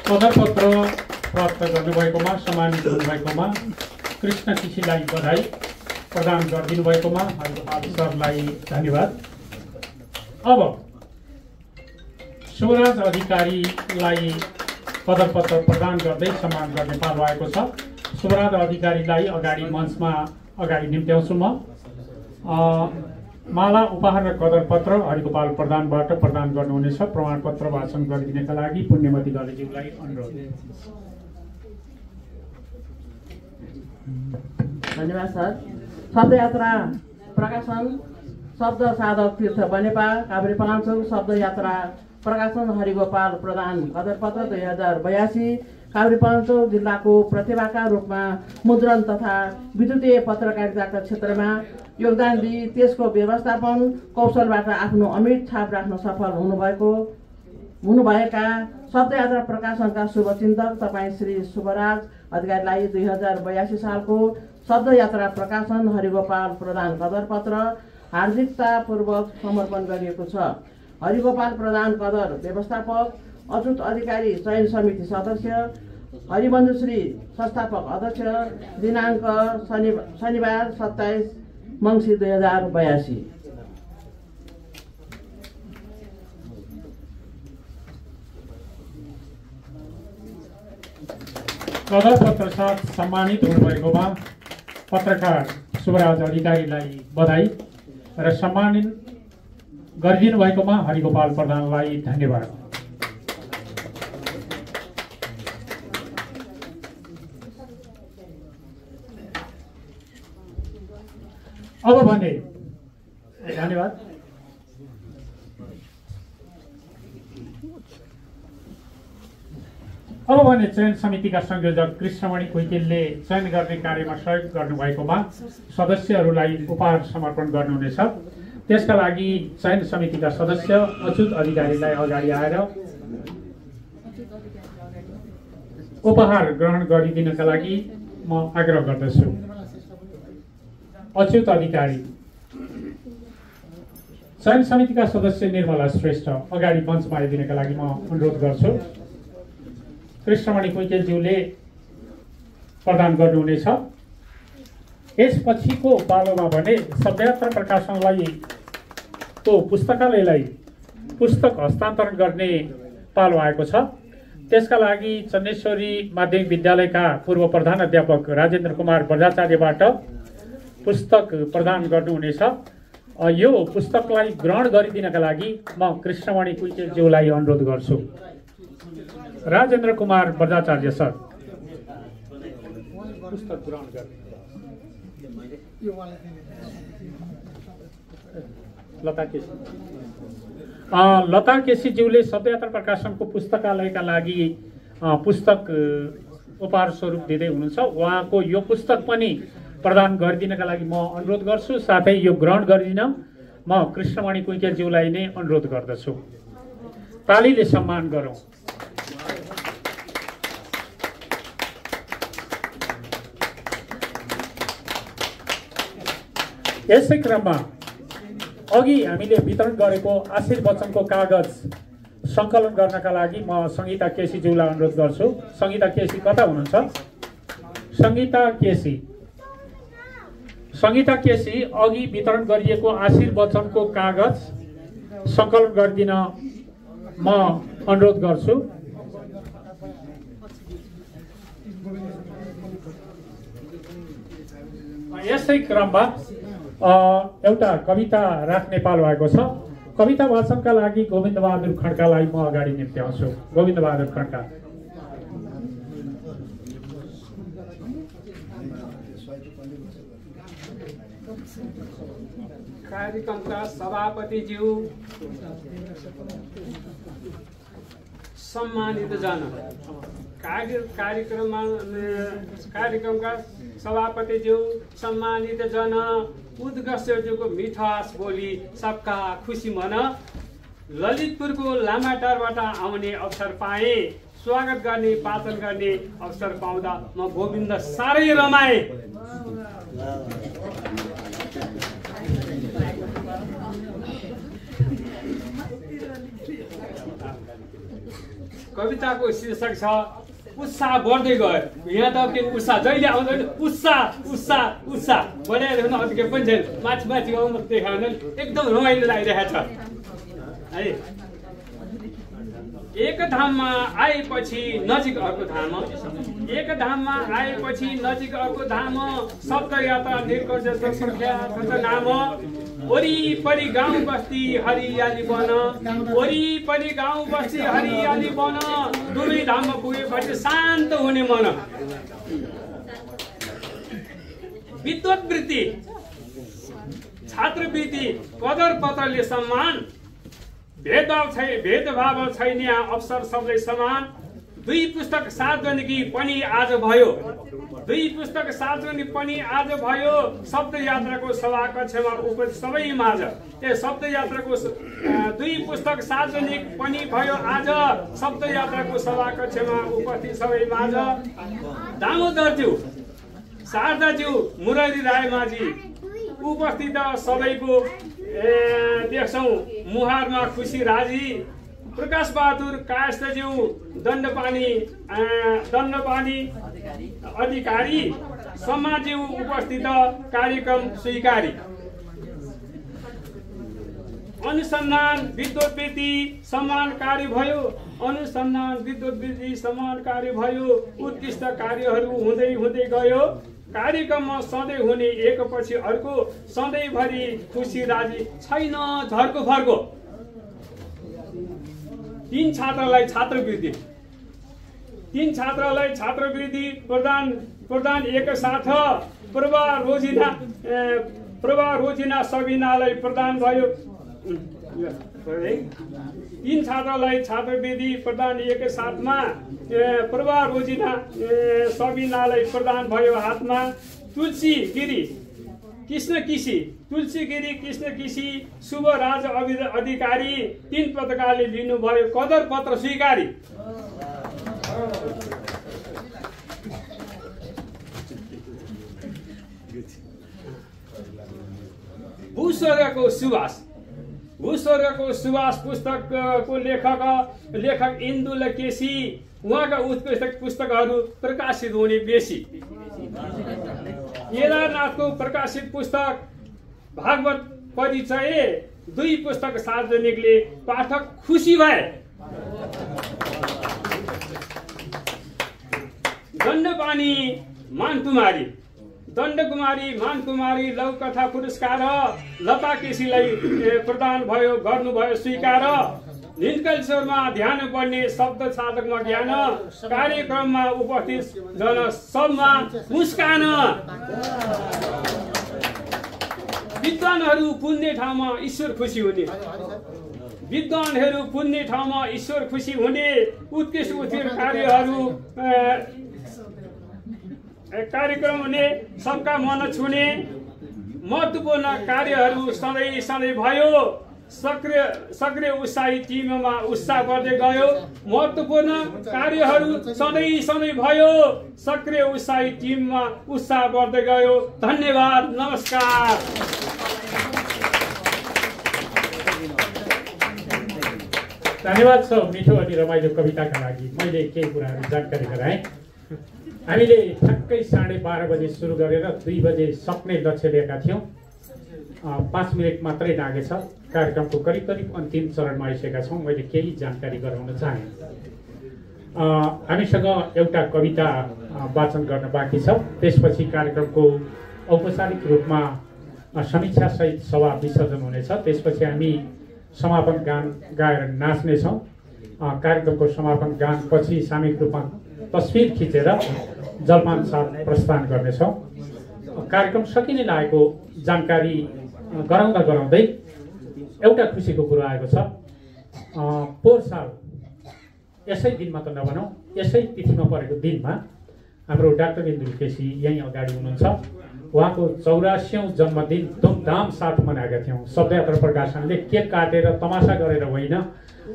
पदकपत्र प्राप्त गर्नुभएकोमा, सम्मानित हुनुभएकोमा कृष्ण केसीलाई बधाई प्रदान गरिदिनु भएकोमा हरिगोपाल सरलाई धन्यवाद। अब शिवराज अधिकारीलाई पदकपत्र प्रदान गर्दै सम्मान गर्ने पालो आएको छ। शिवराज अधिकारीलाई अगाडि मञ्चमा अगाडि निम्त्याउँछु म। माला, उपहार र कदरपत्र हरिगोपाल प्रधानबाट प्रदान गर्नुहुनेछ। प्रमाणपत्र वाचन गरिदिनका लागि पुण्यमती घलेज्यूलाई अनुरोध। धन्यवाद सर। शब्दयात्रा प्रकाशन शब्द साधक तीर्थ बनेपा काभ्रे पलाञ्चोक शब्दयात्रा प्रकाशन हरिगोपाल प्रधान कदरपत्र 2082 काभ्रे पलाञ्चोक जिल्लाको प्रतिभाका रूपमा मुद्रण तथा विद्युतीय पत्रकारिताका क्षेत्रमा योगदान दिई त्यसको व्यवस्थापन कौशलबाट आफ्नो अमिट छाप राख्न सफल हुनुभएका शब्दयात्रा प्रकाशनका शुभचिन्तक तपाईँ श्री शुभराज अधिकारीलाई 2082 सालको शब्दयात्रा प्रकाशन हरिगोपाल प्रधान कदरपत्र हार्दिकतापूर्वक समर्पण गरिएको छ। हरिगोपाल प्रधान कदर व्यवस्थापक, अच्युत अधिकारी चयन समिति सदस्य, हरिमन्जुश्री संस्थापक अध्यक्ष, दिनाङ्क शनिबार 27 मङ्सिर 2082। कदरपत्र साथ सम्मानित हुनुभएकोमा पत्रकार शुभराज अधिकारीलाई बधाई। र सम्मानित गरिदिनु भएकोमा हरिगोपाल प्रधानलाई धन्यवाद। अब भने धन्यवाद। अब भने चयन समितिका संयोजक कृष्णमणि कोइतेलले चयन गर्ने कार्यमा सहयोग गर्नुभएकोमा सदस्यहरूलाई उपहार समर्पण गर्नुहुनेछ। त्यसका लागि चयन समितिका सदस्य अच्युत अधिकारीलाई अगाडि आएर उपहार ग्रहण गरिदिनका लागि म आग्रह गर्दछु। अच्युत अधिकारी। चयन समितिका सदस्य निर्मला श्रेष्ठ अगाडि मञ्चमा आइदिनका लागि म अनुरोध गर्छु। कृष्णमणि कोइतेलज्यूले प्रदान गर्नुहुनेछ। यसपछिको पालोमा भने शब्दयात्रा प्रकाशनलाई तो पुस्तकालयलाई पुस्तक हस्तान्तरण गर्ने पालो आएको छ। त्यसका लागि चन्नेश्वरी माध्यमिक विद्यालयका पूर्व प्रधान अध्यापक राजेन्द्र कुमार बर्जाचार्यबाट पुस्तक प्रदान गर्नुहुनेछ। यो पुस्तकलाई ग्रहण गरिदिनका लागि म कृष्णमणि कोइतेलज्यूलाई अनुरोध गर्छु। राजेन्द्र कुमार बर्जाचार्य सर पुस्तक ग्रहण गर्ने। लता केसीज्यूले शब्दयात्रा प्रकाशनको पुस्तकालयका लागि पुस्तक उपहार स्वरूप दिँदै हुनुहुन्छ। उहाँको यो पुस्तक पनि प्रदान गरिदिनका लागि म अनुरोध गर्छु। साथै यो ग्रहण गरिदिन म कृष्णमणि कोइतेलज्यूलाई नै अनुरोध गर्दछु। तालीले सम्मान गरौँ। यसै क्रममा अघि हामीले वितरण गरेको आशीर्वचनको कागज सङ्कलन गर्नका लागि म सङ्गीता केसीज्यूलाई अनुरोध गर्छु। सङ्गीता केसी कता हुनुहुन्छ? सङ्गीता केसी अघि वितरण गरिएको आशीर्वचनको कागज सङ्कलन गरिदिन म अनुरोध गर्छु। यसै क्रममा एउटा कविता राख्ने पालो आएको छ। कविता वाचनका लागि गोविन्द बहादुर खड्कालाई म अगाडि निम्त्याउँछु। गोविन्द बहादुर खड्का। कार्यक्रमका सभापतिज्यू, सम्मानित जन, कार्यक्रमका सभापतिज्यू, सम्मानित जन, उद्घोषज्यूको मिठास बोली सबका खुसी मन। ललितपुरको लामाटारबाट आउने अवसर पाएँ, स्वागत गर्ने वाचन गर्ने अवसर पाउँदा म गोविन्द साह्रै रमाएँ। कविताको शीर्षक छ उत्साह बढ्दै गयो। यहाँ त के उत्साह जहिले आउँदैन, उत्साह बढाएर अझ के पनि छैन। माथि आउनु देखाउन एकदम रमाइलो लागिरहेको छ है। एक धाममा आएपछि नजिक अर्को धाम, एक धाममा आएपछि नजिक अर्को धाम, शब्दयात्रा निर्कर्ष नाम। वरिपरि गाउँ बस्ती हरियाली बन, वरिपरि गाउँ बस्ती हरियाली बन, दुवै धाममा पुगेपछि शान्त हुने मन। विद्वत्वृत्ति, छात्रवृत्ति, कदर पत्रले सम्मान, भेदभाव छैन यहाँ अवसर सबै समान। दुई पुस्तक सार्वजनिकी पनि आज भयो, दुई पुस्तक सार्वजनिक पनि आज भयो, शब्दयात्राको सभा कक्षमा उपस्थित सबै माझ। ए शब्दयात्राको दुई पुस्तक सार्वजनिक पनि भयो आज, शब्दयात्राको सभा कक्षमा उपस्थित सबै माझ। दामोदरज्यू, शारदाज्यू, मुरली राय माझी उपस्थित सबैको देख्छौँ मुहारमा खुसी राजी। प्रकाश बहादुर कायस्थज्यू, दण्डपानी अधिकारी, समाज्यू उपस्थित कार्यक्रम स्वीकारी। अनुसन्धान विद्वत्वृत्ति सम्मानकारी भयो, अनुसन्धान विद्युत वृद्धि समान कार्य भयो। उत्कृष्ट कार्यहरू हुँदै हुँदै गयो। कार्यक्रममा सधैँ हुने एकपछि अर्को सधैँभरि खुसी राजी छैन झर्को फर्को। 3 छात्रलाई छात्रवृत्ति प्रदान एकसाथ प्रभा रोजिना सबिनालाई प्रदान भयो। 3 छात्रलाई छात्रवृत्ति प्रदान एकसाथमा प्रभा रोजिना सबिनालाई प्रदान भयो हातमा। तुलसी गिरी कृष्ण किसी शुभराज अधिकारी 3 पत्रकारले लिनुभयो कदर पत्र स्वीकारी। भूस्वर्गको सुवास पुस्तकको लेखक इन्दुल केसी। उहाँका उत्कृष्ट पुस्तकहरू प्रकाशित हुने बेसी। केदारनाथको प्रकाशित पुस्तक भागवत परिचय 2 पुस्तक सार्वजनिकले पाठक खुसी भए। दण्डकुमारी मानकुमारी लौकथा पुरस्कार लता केसीलाई प्रदान भयो गर्नुभयो स्वीकार। नीलकण्ठेश्वरमा ध्यान पर्ने शब्द साधकमा ज्ञान। कार्यक्रममा उपस्थित जन सबमा मुस्कान। विद्वानहरू पुण्य ठाउँमा ईश्वर खुसी हुने। उत्कृष्ट कार्यहरू कार्यक्रम हुने सबका मन छुने। महत्त्वपूर्ण कार्यहरू सधैँ भयो। सक्रिय उत्साही टिममा उत्साह बढ्दै गयो। महत्त्वपूर्ण कार्यहरू सधैँ भयो। सक्रिय उत्साही टिममा उत्साह बढ्दै गयो। धन्यवाद, नमस्कार। धन्यवाद छ मिठो अनि रमाइलो कविताका लागि। मैले केही कुराहरू जानकारी गराएँ। हामीले ठ्याक्कै 12:30 बजे सुरु गरेर 2 बजे सक्ने लक्ष्य लिएका थियौँ। 5 मिनट मात्रै लागेछ। कार्यक्रमको करिब अन्तिम चरणमा आइसकेका छौँ। मैले केही जानकारी गराउन चाहेँ। हामीसँग एउटा कविता वाचन गर्न बाँकी छ। त्यसपछि कार्यक्रमको औपचारिक रूपमा समीक्षासहित सभा विसर्जन हुनेछ। त्यसपछि हामी समापन गान गाएर नाच्नेछौँ। कार्यक्रमको समापन गान पछि सामूहिक रूपमा तस्बिर खिचेर जलपान साथ प्रस्थान गर्नेछौँ। कार्यक्रम सकिने लागेको जानकारी गराउँदै एउटा खुसीको कुरो आएको छ। पोहोर साल यसै दिनमा त नभनौँ, यसै तिथिमा परेको दिनमा हाम्रो डाक्टर इन्दुल केसी यहीँ अगाडि हुनुहुन्छ। उहाँको 84औं जन्मदिन धुमधाम साथ मनाएका थियौँ। शब्दयात्रा प्रकाशनले केक काटेर तमासा गरेर होइन,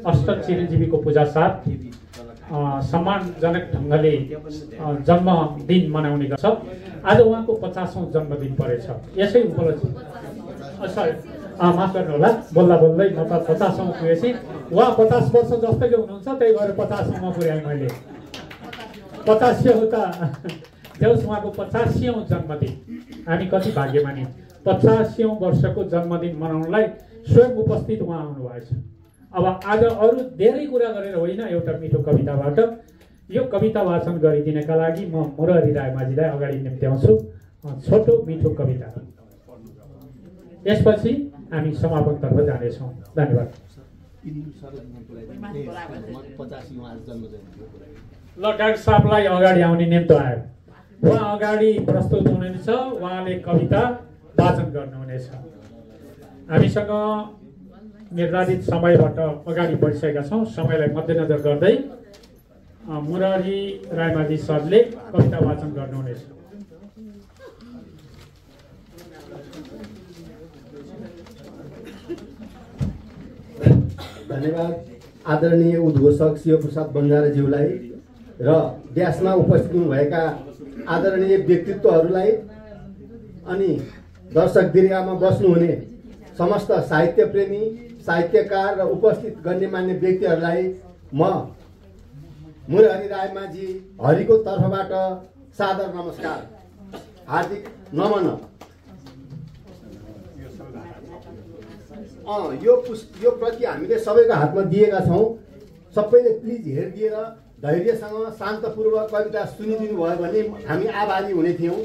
अष्ट चिरञ्जीवीको पूजा साथ सम्मानजनक ढङ्गले जन्मदिन मनाउने गर्छ। आज उहाँको 50औं जन्मदिन परेछ। यसै उपलक्ष्य माफ गर्नुहोला, बोल्दै म त 50औं पुगेपछि उहाँ 50 वर्ष जस्तैको हुनुहुन्छ, त्यही भएर 50औंमा पुर्याएँ मैले। 85 हो त देउस उहाँको 85औं जन्मदिन। हामी कति भाग्यमानी 85औं वर्षको जन्मदिन मनाउनलाई स्वयं उपस्थित उहाँ आउनुभएछ। अब आज अरू धेरै कुरा गरेर होइन, एउटा मिठो कविताबाट यो कविता वाचन गरिदिनका लागि म मुरारी रायमाझीलाई अगाडि निम्त्याउँछु। छोटो मिठो कविता। यसपछि हामी समापनतर्फ जानेछौँ। धन्यवाद। ल डाक्टर साहबलाई अगाडि आउने निम्तो आयो। उहाँ अगाडि प्रस्तुत हुनुहुनेछ। उहाँले कविता वाचन गर्नुहुनेछ। हामीसँग निर्धारित समयबाट अगाडि बढिसकेका छौँ। समयलाई मध्यनजर गर्दै मुरारी रायमाझी सरले कविता वाचन गर्नुहुनेछ। धन्यवाद आदरणीय उद्घोषक शिवप्रसाद बन्जाराज्यूलाई र व्यासमा उपस्थित हुनुभएका आदरणीय व्यक्तित्वहरूलाई अनि दर्शक दीर्घामा बस्नुहुने समस्त साहित्य प्रेमी, साहित्यकार र उपस्थित गण्यमान्य व्यक्तिहरूलाई म मुरारी रायमाझी हरिको तर्फबाट सादर नमस्कार, हार्दिक नमन। यो प्रति हामीले सबैको हातमा दिएका छौँ। सबैले प्लिज हेरिदिएर धैर्यसँग शान्तपूर्वक कविता सुनिदिनु भयो भने हामी आभारी हुने थियौँ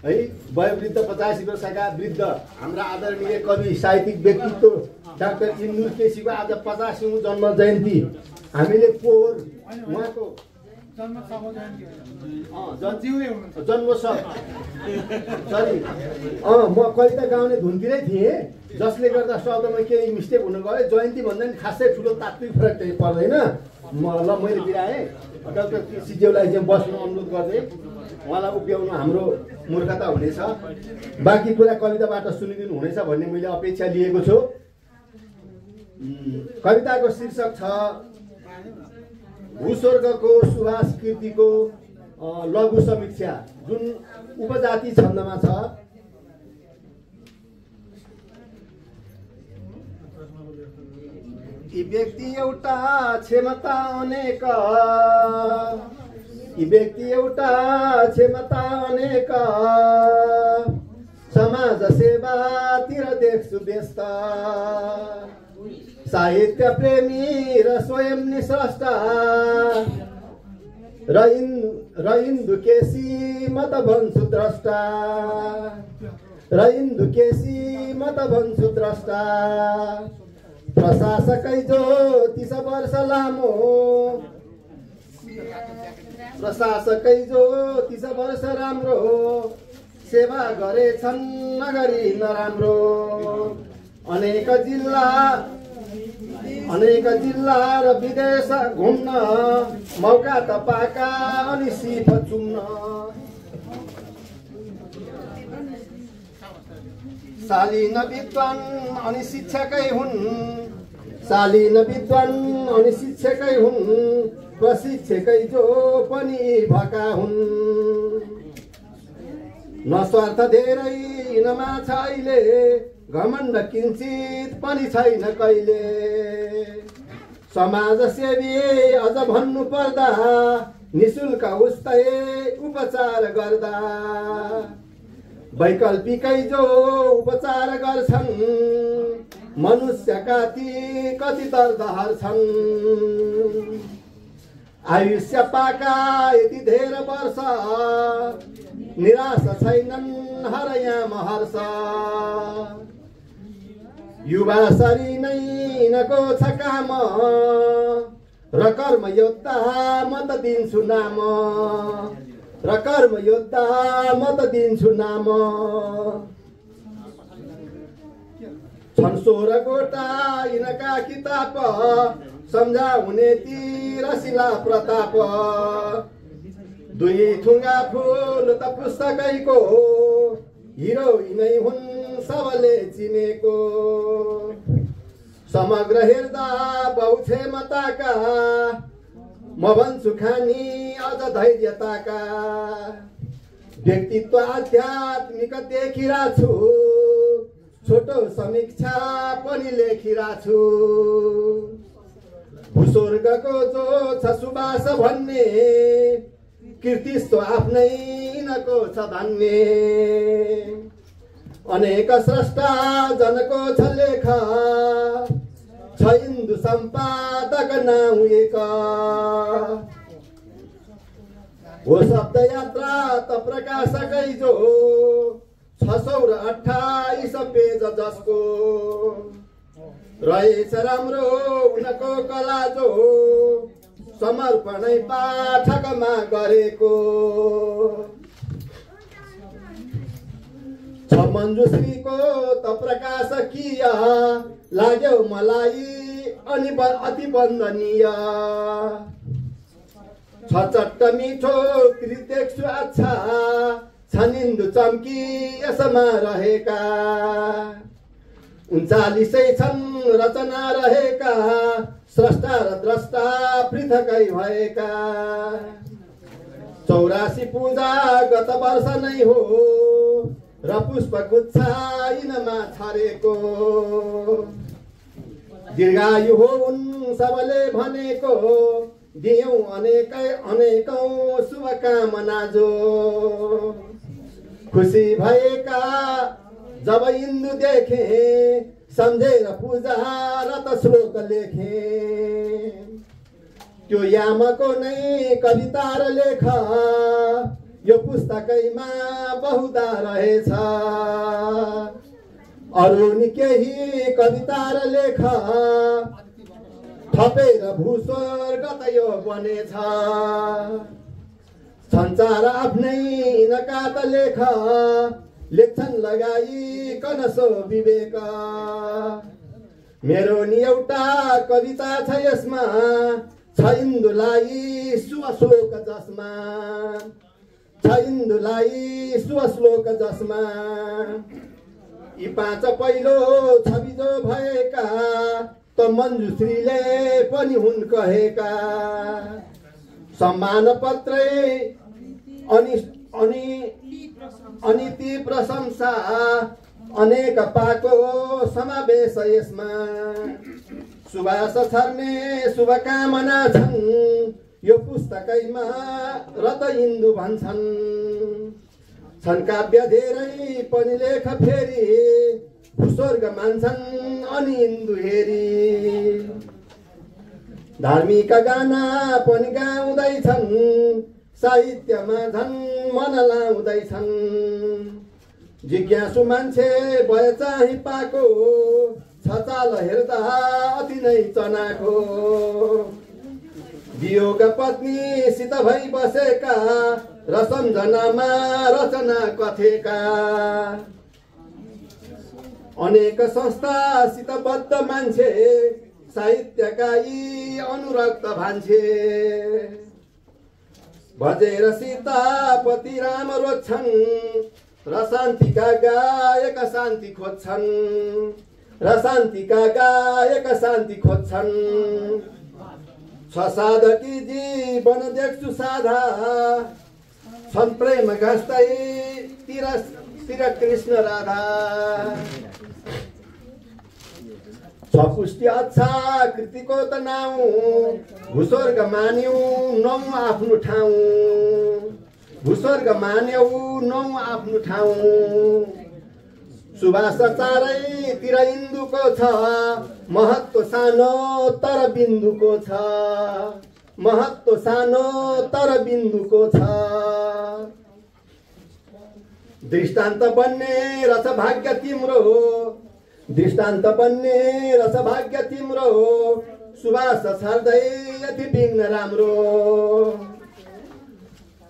है। वयोवृद्ध 85 वर्षका वृद्ध हाम्रा आदरणीय कवि साहित्यिक व्यक्तित्व डाक्टर इन्दुर केसीको आज 50औँ जन्म जयन्ती हामीले पोहोर उहाँको सरी म कविता गाउने धुनतिरै थिएँ, जसले गर्दा शब्दमा केही मिस्टेक हुन गयो। जयन्ती भन्दा नि खासै ठुलो तात्विक फरक चाहिँ पर्दैन। मैले बिराएँ। डाक्टर केसीज्यूलाई चाहिँ बस्नु अनुरोध गर्दै उहाँलाई उभ्याउनु हाम्रो मूर्खता हुनेछ। बाँकी कुरा कविताबाट सुनिदिनु हुनेछ भन्ने मैले अपेक्षा लिएको छु। कविताको शीर्षक छ भूस्वर्गको सुभाष कृतिको लघु समीक्षा, जुन उपजाति छन्दमा छ। यी व्यक्ति एउटा क्षमता अनेक, यी व्यक्ति एउटा क्षमता अनेक, समाज सेवातिर देख्छु व्यस्त, साहित्य प्रेमी र स्वयं निस्रष्टा, र हिन्दू केसी म त भन्छु द्रष्टा, र हिन्दू केसी म त भन्छु द्रष्टा, प्रशासकै जो 30 वर्ष लामो, प्रशासकै जो 30 वर्ष राम्रो, सेवा गरेछन् नगरी नराम्रो, अनेक जिल्ला र विदेश घुम्न मौका त पाका अनि सिफ चुम्न, शालीन विद्वान अनि शिक्षकै हुन्, शालीन विद्वान अनि शिक्षकै हुन्, प्रशिक्षकै जो पनि भएका हुन्, नस्वार्थ धेरै यिनमा छ अहिले, घमण्ड किञ्चित पनि छैन कहिले, समाजसेवी अझ भन्नु पर्दा निशुल्क उस्तै उपचार गर्दा, वैकल्पिकै जो उपचार गर्छन् मनुष्यका ती कति दर्द हर्छन्, आयुष्य पाका यति धेरै वर्ष, निराश छैनन् हरयाम हर्ष, युवा सरी नै नको छ काम, र कर्म योद्धा म त दिन्छु नाम, र कर्म योद्धा म त दिन्छु नाम, छन् 16 गोटा यिनका किताब, सम्झाउने ती रसिला प्रताप, 2 थुङ्गा फुल त पुस्तकैको, हिरोइनै हुन् सबले चिनेको, समग्र हेर्दा बहुक्षमताका, म भन्छु खानी अझ धैर्यताका, व्यक्तित्व आध्यात्मिक देखिरहेछु, छोटो समीक्षा पनि लेखिरहेछु, भूस्वर्गको जो छ सुबास भन्ने, कृतिस्व आफ्नै नको छ धन्ने, अनेक स्रष्टा जनको छ लेख, छ हिन्दू सम्पादक नाउँ एक, हो शब्द यात्रा त प्रकाशकै जो, 628 पेज जसको, रहेछ राम्रो उनको कला जो, समर्पणै पाठकमा गरेको, छ मञ्जुश्रीको त प्रकाशकीय, लाग्यो मलाई अनि अति वन्दनीय, छ चट्ट मिठो कृति देख्छु अच्छा, छन् हिन्दू चम्की यसमा रहेका, 39 छन् रचना रहेका, स्रष्टा र द्रष्टा पृथकै भएका, 84 पूजा गत वर्ष नै हो, र पुष्प गुच्छा यिनमा छरेको, दीर्घायु हो उन सबले भनेको, दियौं अनेकौं शुभकामना जो, खुसी भएका जब हिन्दू देखे, सम्झेर पूजा र त श्लोक लेखे, त्यो यामको नै कविता र लेख यो पुस्तकैमा बहुधा रहेछ। अरू नि केही कविता र लेख थपेर भूस्वर्ग त यो बनेछ। संसार आफ्नै नकात लेख लेख्छन् लगाइकन सो विवेक। मेरो नि एउटा कविता छ यसमा छ इन्दुलाई सुश्लोक जसमा छ इन्दुलाई सुश्लोक जसमा यी 5 पहिलो छबिजो भएका त मञ्जुश्रीले पनि हुन् कहेका। सम्मान पत्रै अनि ती प्रशंसा अनेक पाको समावेश यसमा। सुभाष छर्ने शुभकामना छन् यो पुस्तकैमा र त इन्दु भन्छन्। छन् काव्य धेरै पनि लेख फेरि भूस्वर्ग मान्छन् अनि इन्दु हेरी। धार्मिक गाना पनि गाउँदैछन् साहित्यमा झन् मन लाउँदैछन्। जिज्ञासु मान्छे भए चाहिँ पाको छ चाल हेर्दा अति नै चनाको। वियोग पत्नीसित भई बसेका र सम्झनामा रचना कथेका। अनेक संस्थासित बद्ध मान्छे साहित्यका यी अनुरक्त भान्छे। भजेर सीतापति राम रोज्छन् र शान्तिका गायक शान्ति खोज्छन् र शान्तिका गायक शान्ति खोज्छन्। छ साधकी जीवन देख्छु साधा छन् प्रेम घस्दै तिर कृष्ण राधा। छ पुष्टि अच्छा कृतिको त नाउँ भूस्वर्ग मान्यौ नौ आफ्नो ठाउँ। भूस्वर्ग मान्यौ नौ आफ्नो ठाउँ। सुभाष चारैतिर इन्दुको छ महत्त्व सानो तर बिन्दुको छ। महत्त्व सानो तर बिन्दुको छ। दृष्टान्त बन्ने रस भाग्य तिम्रो दृष्टान्त बन्ने रस भाग्य तिम्रो। सुभाष छर्दै यति बिघ्न राम्रो।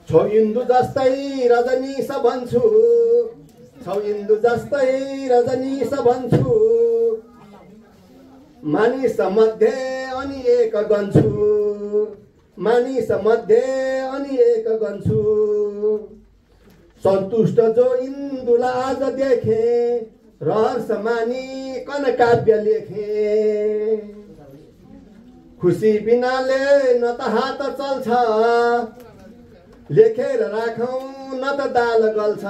छौ इन्दु जस्तै रजनीश भन्छु छौ इन्दु जस्तै रजनीश भन्छु। मानिस मध्ये अनि एक गन्छु मानिस मध्ये अनि एक गन्छु। सन्तुष्ट जो इन्दुलाई आज देखे रहर्ष मानिकन काव्य लेखे। खुसी बिनाले न त हात चल्छ लेखेर राखौँ न त दाल गल्छ।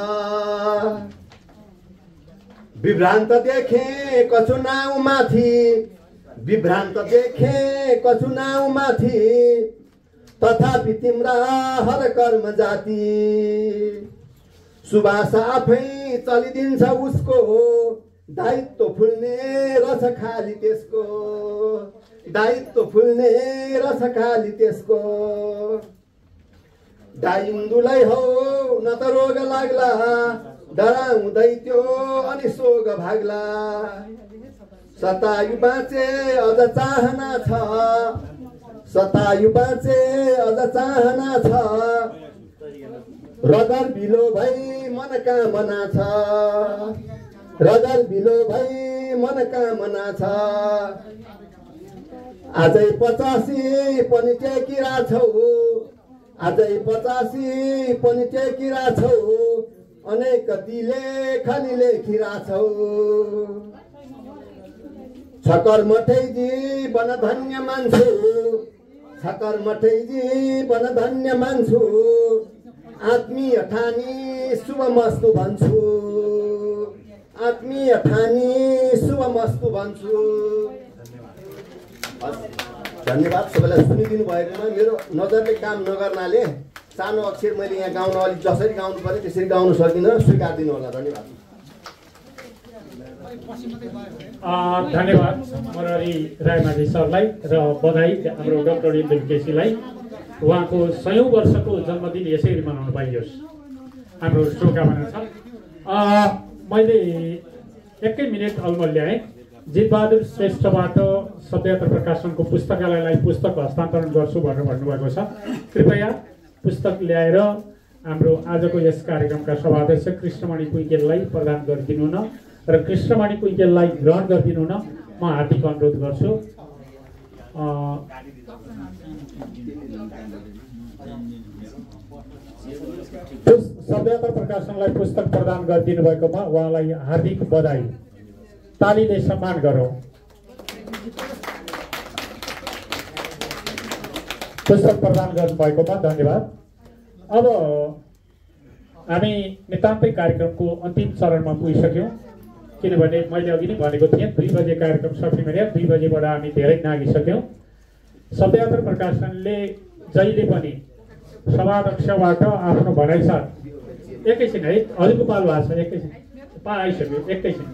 विभ्रान्त देखे कछु नाउँ माथि विभ्रान्त देखे कछु नाउँ माथि। तथापि तिम्रा हर कर्म जाति। सुभाष आफै चलिदिन्छ उसको दायित्व फुल्ने रस खाली त्यसको। दायित्व फुल्ने रस खाली त्यसको। दाइन्दुलाई हौ न त रोग लाग्ला डराउँदै त्यो अनि सोग भाग्ला। सतायु बाँचे अझ चाहना छ सतायु बाँचे अझ चाहना छ। रदर बिलो भई मन कामना छ रदर बिलो भई मन कामना छ। आजै 85 पनि टेकिरा छौ आजै 85 पनि टेकिरा छौ। अनेक लेखनी लेखिरा छौ। छकर मठै जीवन धन्य मान्छु छकर मठै जीवन धन्य मान्छु। आत्मीय ठानी शुभ मस्तु भन्छु आत्मीय ठानी शुभ मस्तु भन्छु। धन्यवाद सबैलाई सुनिदिनु भएकोमा। मेरो नजरले काम नगर्नाले सानो अक्षर मैले यहाँ गाउन अलिक जसरी गाउनु पर्यो त्यसरी गाउन सकिनँ स्वीकार दिनु होला। धन्यवाद। धन्यवाद मुरारी रायमाझी सरलाई र बधाई हाम्रो डाक्टर इन्द्र केसीलाई। उहाँको 100औं वर्षको जन्मदिन यसरी मनाउन पाइयोस् हाम्रो शुभकामना छ। मैले एकै मिनट अल्मल ल्याएँ। जितबहादुर श्रेष्ठबाट शब्दयात्रा प्रकाशनको पुस्तकालयलाई पुस्तक हस्तान्तरण गर्छु भनेर भन्नुभएको छ। कृपया पुस्तक ल्याएर हाम्रो आजको यस कार्यक्रमका सभाध्यक्ष कृष्णमणि कुइकेललाई प्रदान गरिदिनु न र कृष्णमणि कुइकेललाई ग्रहण गरिदिनु न म हार्दिक अनुरोध गर्छु। शब्दयात्रा प्रकाशनलाई पुस्तक प्रदान गरिदिनु भएकोमा उहाँलाई हार्दिक बधाई। तालीले सम्मान गरौँ। पुस्तक प्रदान गर्नुभएकोमा धन्यवाद। अब हामी नितान्तै कार्यक्रमको अन्तिम चरणमा पुगिसक्यौँ, किनभने मैले अघि नै भनेको थिएँ 2 बजे कार्यक्रम सक्ने भने 2 बजेबाट हामी धेरै नागिसक्यौँ। शब्दयात्रा प्रकाशनले जहिले पनि सभाध्यक्षबाट आफ्नो भनाइसाथ एकैछिन है, अलिको पालो भएको छ, एकैछिन आइसक्यो, एकैछिन।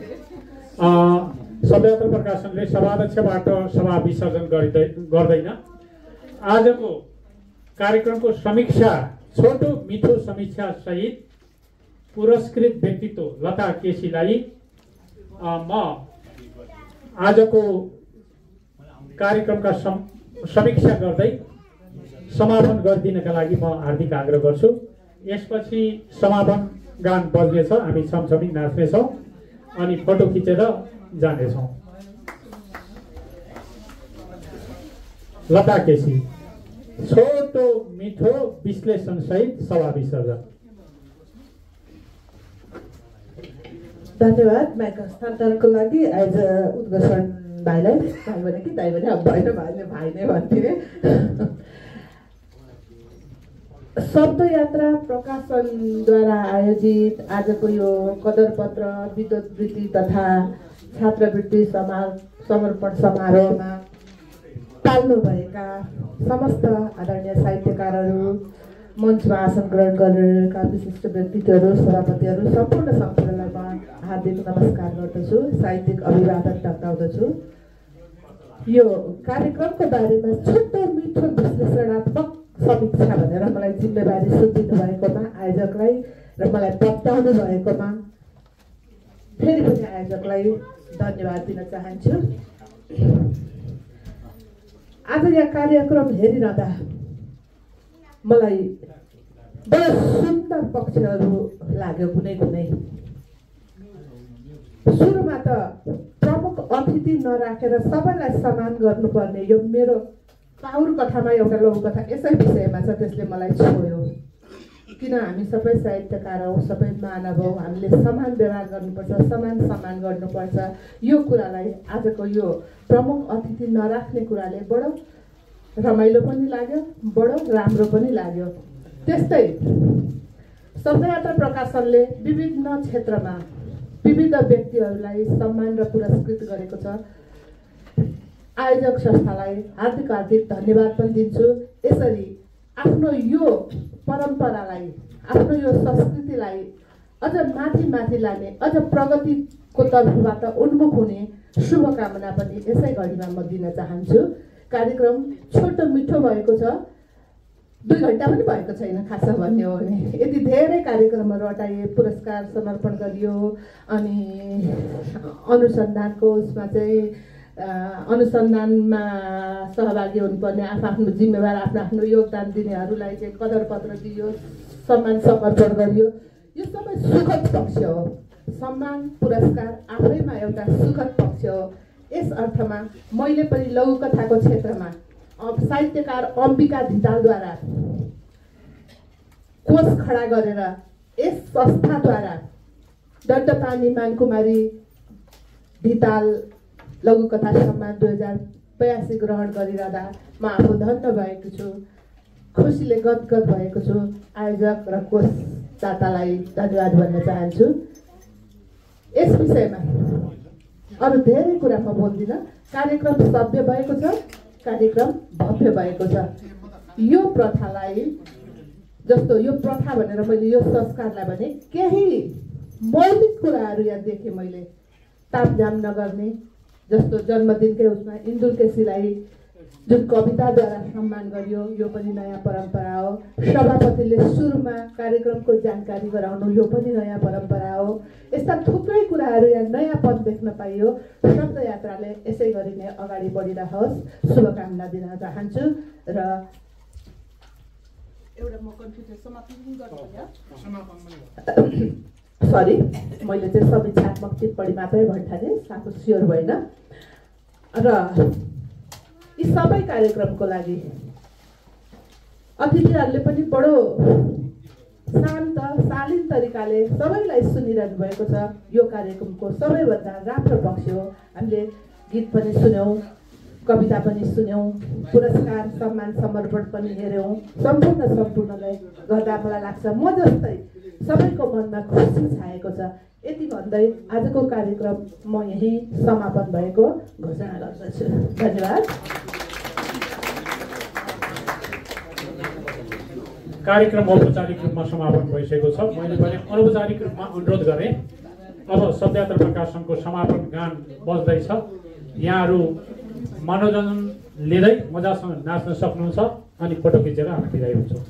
शब्दयात्रा प्रकाशनले सभाध्यक्षबाट सभा विसर्जन गर्दैन। आजको कार्यक्रमको समीक्षा, छोटो मिठो समीक्षा सहित पुरस्कृत व्यक्तित्व लता केसीलाई म आजको कार्यक्रमका समीक्षा गर्दै समापन गरिदिनका लागि म हार्दिक आग्रह गर्छु। यसपछि समापन गान बज्नेछ, हामी छमछमी नाच्नेछौँ अनि फोटो खिचेर जानेछौँ। लता केसी छोटो मिठो विश्लेषण सहित सभा विसर्जन। धन्यवाद। माइक हस्तान्तरणको लागि आज उद्घोषण भाइलाई, भाइ भने कि दाइ भने, अब भएन भाइले भाइ नै भन्थे। शब्दयात्रा प्रकाशनद्वारा आयोजित आजको यो कदरपत्र विद्वत्वृत्ति तथा छात्रवृत्ति समर्पण समारोहमा पाल्नुभएका समस्त आदरणीय साहित्यकारहरू, मञ्चमा आसन ग्रहण गरेका विशिष्ट व्यक्तित्वहरू, सभापतिहरू, सम्पूर्ण सम्पूर्णलाई म हार्दिक नमस्कार गर्दछु, साहित्यिक अभिवादन टक्राउँदछु। यो कार्यक्रमको बारेमा छोटो मिठो विश्लेषणात्मक समीक्षा भनेर मलाई जिम्मेवारी सुम्पिनु भएकोमा आयोजकलाई र मलाई बताउनु भएकोमा फेरि पनि आयोजकलाई धन्यवाद दिन चाहन्छु। आज यहाँ कार्यक्रम हेरिरहँदा मलाई बडा सुन्दर पक्षहरू लाग्यो। कुनै कुनै सुरुमा त प्रमुख अतिथि नराखेर सबैलाई सम्मान गर्नुपर्ने यो मेरो पाउर कथामा एउटा लघु कथा यसै विषयमा छ, त्यसले मलाई छोयो। किन हामी सबै साहित्यकार हौँ, सबै मानव हौँ, हामीले समान व्यवहार गर्नुपर्छ, समान सम्मान गर्नुपर्छ। यो कुरालाई आजको यो प्रमुख अतिथि नराख्ने कुराले बडो रमाइलो पनि लाग्यो, बडो राम्रो पनि लाग्यो। त्यस्तै शब्दयात्रा प्रकाशनले विभिन्न क्षेत्रमा विविध व्यक्तिहरूलाई सम्मान र पुरस्कृत गरेको छ। आयोजक संस्थालाई हार्दिक हार्दिक धन्यवाद पनि दिन्छु। यसरी आफ्नो यो परम्परालाई, आफ्नो यो संस्कृतिलाई अझ माथि माथि लाने, अझ प्रगतिको तर्फबाट उन्मुख हुने शुभकामना पनि यसै घडीमा म दिन चाहन्छु। कार्यक्रम छोटो मिठो भएको छ, 2 घन्टा पनि भएको छैन खासमा भन्ने हो भने। यति धेरै कार्यक्रमहरू अटाइए, पुरस्कार समर्पण गरियो, अनि अनुसन्धानको उसमा चाहिँ अनुसन्धानमा सहभागी हुनुपर्ने आफ्नो जिम्मेवार आफ्नो योगदान दिनेहरूलाई चाहिँ कदरपत्र दियो, सम्मान समर्पण गरियो। यो सबै सुखद पक्ष हो। सम्मान पुरस्कार आफैमा एउटा सुखद पक्ष हो। यस अर्थमा मैले पनि लघुकथाको क्षेत्रमा साहित्यकार अम्बिका धितालद्वारा कोष खडा गरेर यस संस्थाद्वारा दण्डपानी मानकुमारी धिताल लघुकथा सम्मान 2082 ग्रहण गरिरहँदा म आफू धन्य भएको छु, खुसीले गदगद भएको छु। आयोजक र कोषदातालाई धन्यवाद भन्न चाहन्छु। यस विषयमा अरू धेरै कुरा म बोल्दिनँ। कार्यक्रम सभ्य भएको छ, कार्यक्रम भव्य भएको छ। यो प्रथालाई, जस्तो यो प्रथा भनेर मैले यो संस्कारलाई भने केही मौलिक कुराहरू यहाँ देखेँ मैले। तामझाम नगर्ने, जस्तो जन्मदिनकै उसमा इन्दुर केसीलाई जुन कविताद्वारा सम्मान गरियो यो पनि नयाँ परम्परा हो। सभापतिले सुरुमा कार्यक्रमको जानकारी गराउनु यो पनि नयाँ परम्परा हो। यस्ता थुप्रै कुराहरू यहाँ नयाँपन देख्न पाइयो। शब्दयात्राले यसै गरी नै अगाडि बढिरहोस्, शुभकामना दिन चाहन्छु। र एउटा म कन्फ्युजन सरी, मैले चाहिँ समीक्षात्मक टिप्पणी मात्रै भन्ठाने, साथै स्योर भएन। र यी सबै कार्यक्रमको लागि अतिथिहरूले पनि बडो शान्त शालीन तरिकाले सबैलाई सुनिरहनु भएको छ। यो कार्यक्रमको सबैभन्दा राम्रो पक्ष हो हामीले गीत पनि सुन्यौँ, कविता पनि सुन्यौँ, पुरस्कार सम्मान समर्पण पनि हेऱ्यौँ। सम्पूर्णलाई गर्दा मलाई लाग्छ म जस्तै सबैको मनमा खुसी छाएको छ। यति भन्दै आजको कार्यक्रम म यही समापन भएको घोषणा गर्दछु। धन्यवाद। कार्यक्रम औपचारिक रूपमा समापन भइसकेको छ। मैले पनि अनौपचारिक रूपमा अनुरोध गरेँ, अब शब्दयात्रा प्रकाशनको समापन गान बज्दैछ। यहाँहरू मनोरञ्जन लिँदै मजासँग नाच्न सक्नुहुन्छ अनि फोटो खिचेर हामी बिदाइ हुन्छौँ।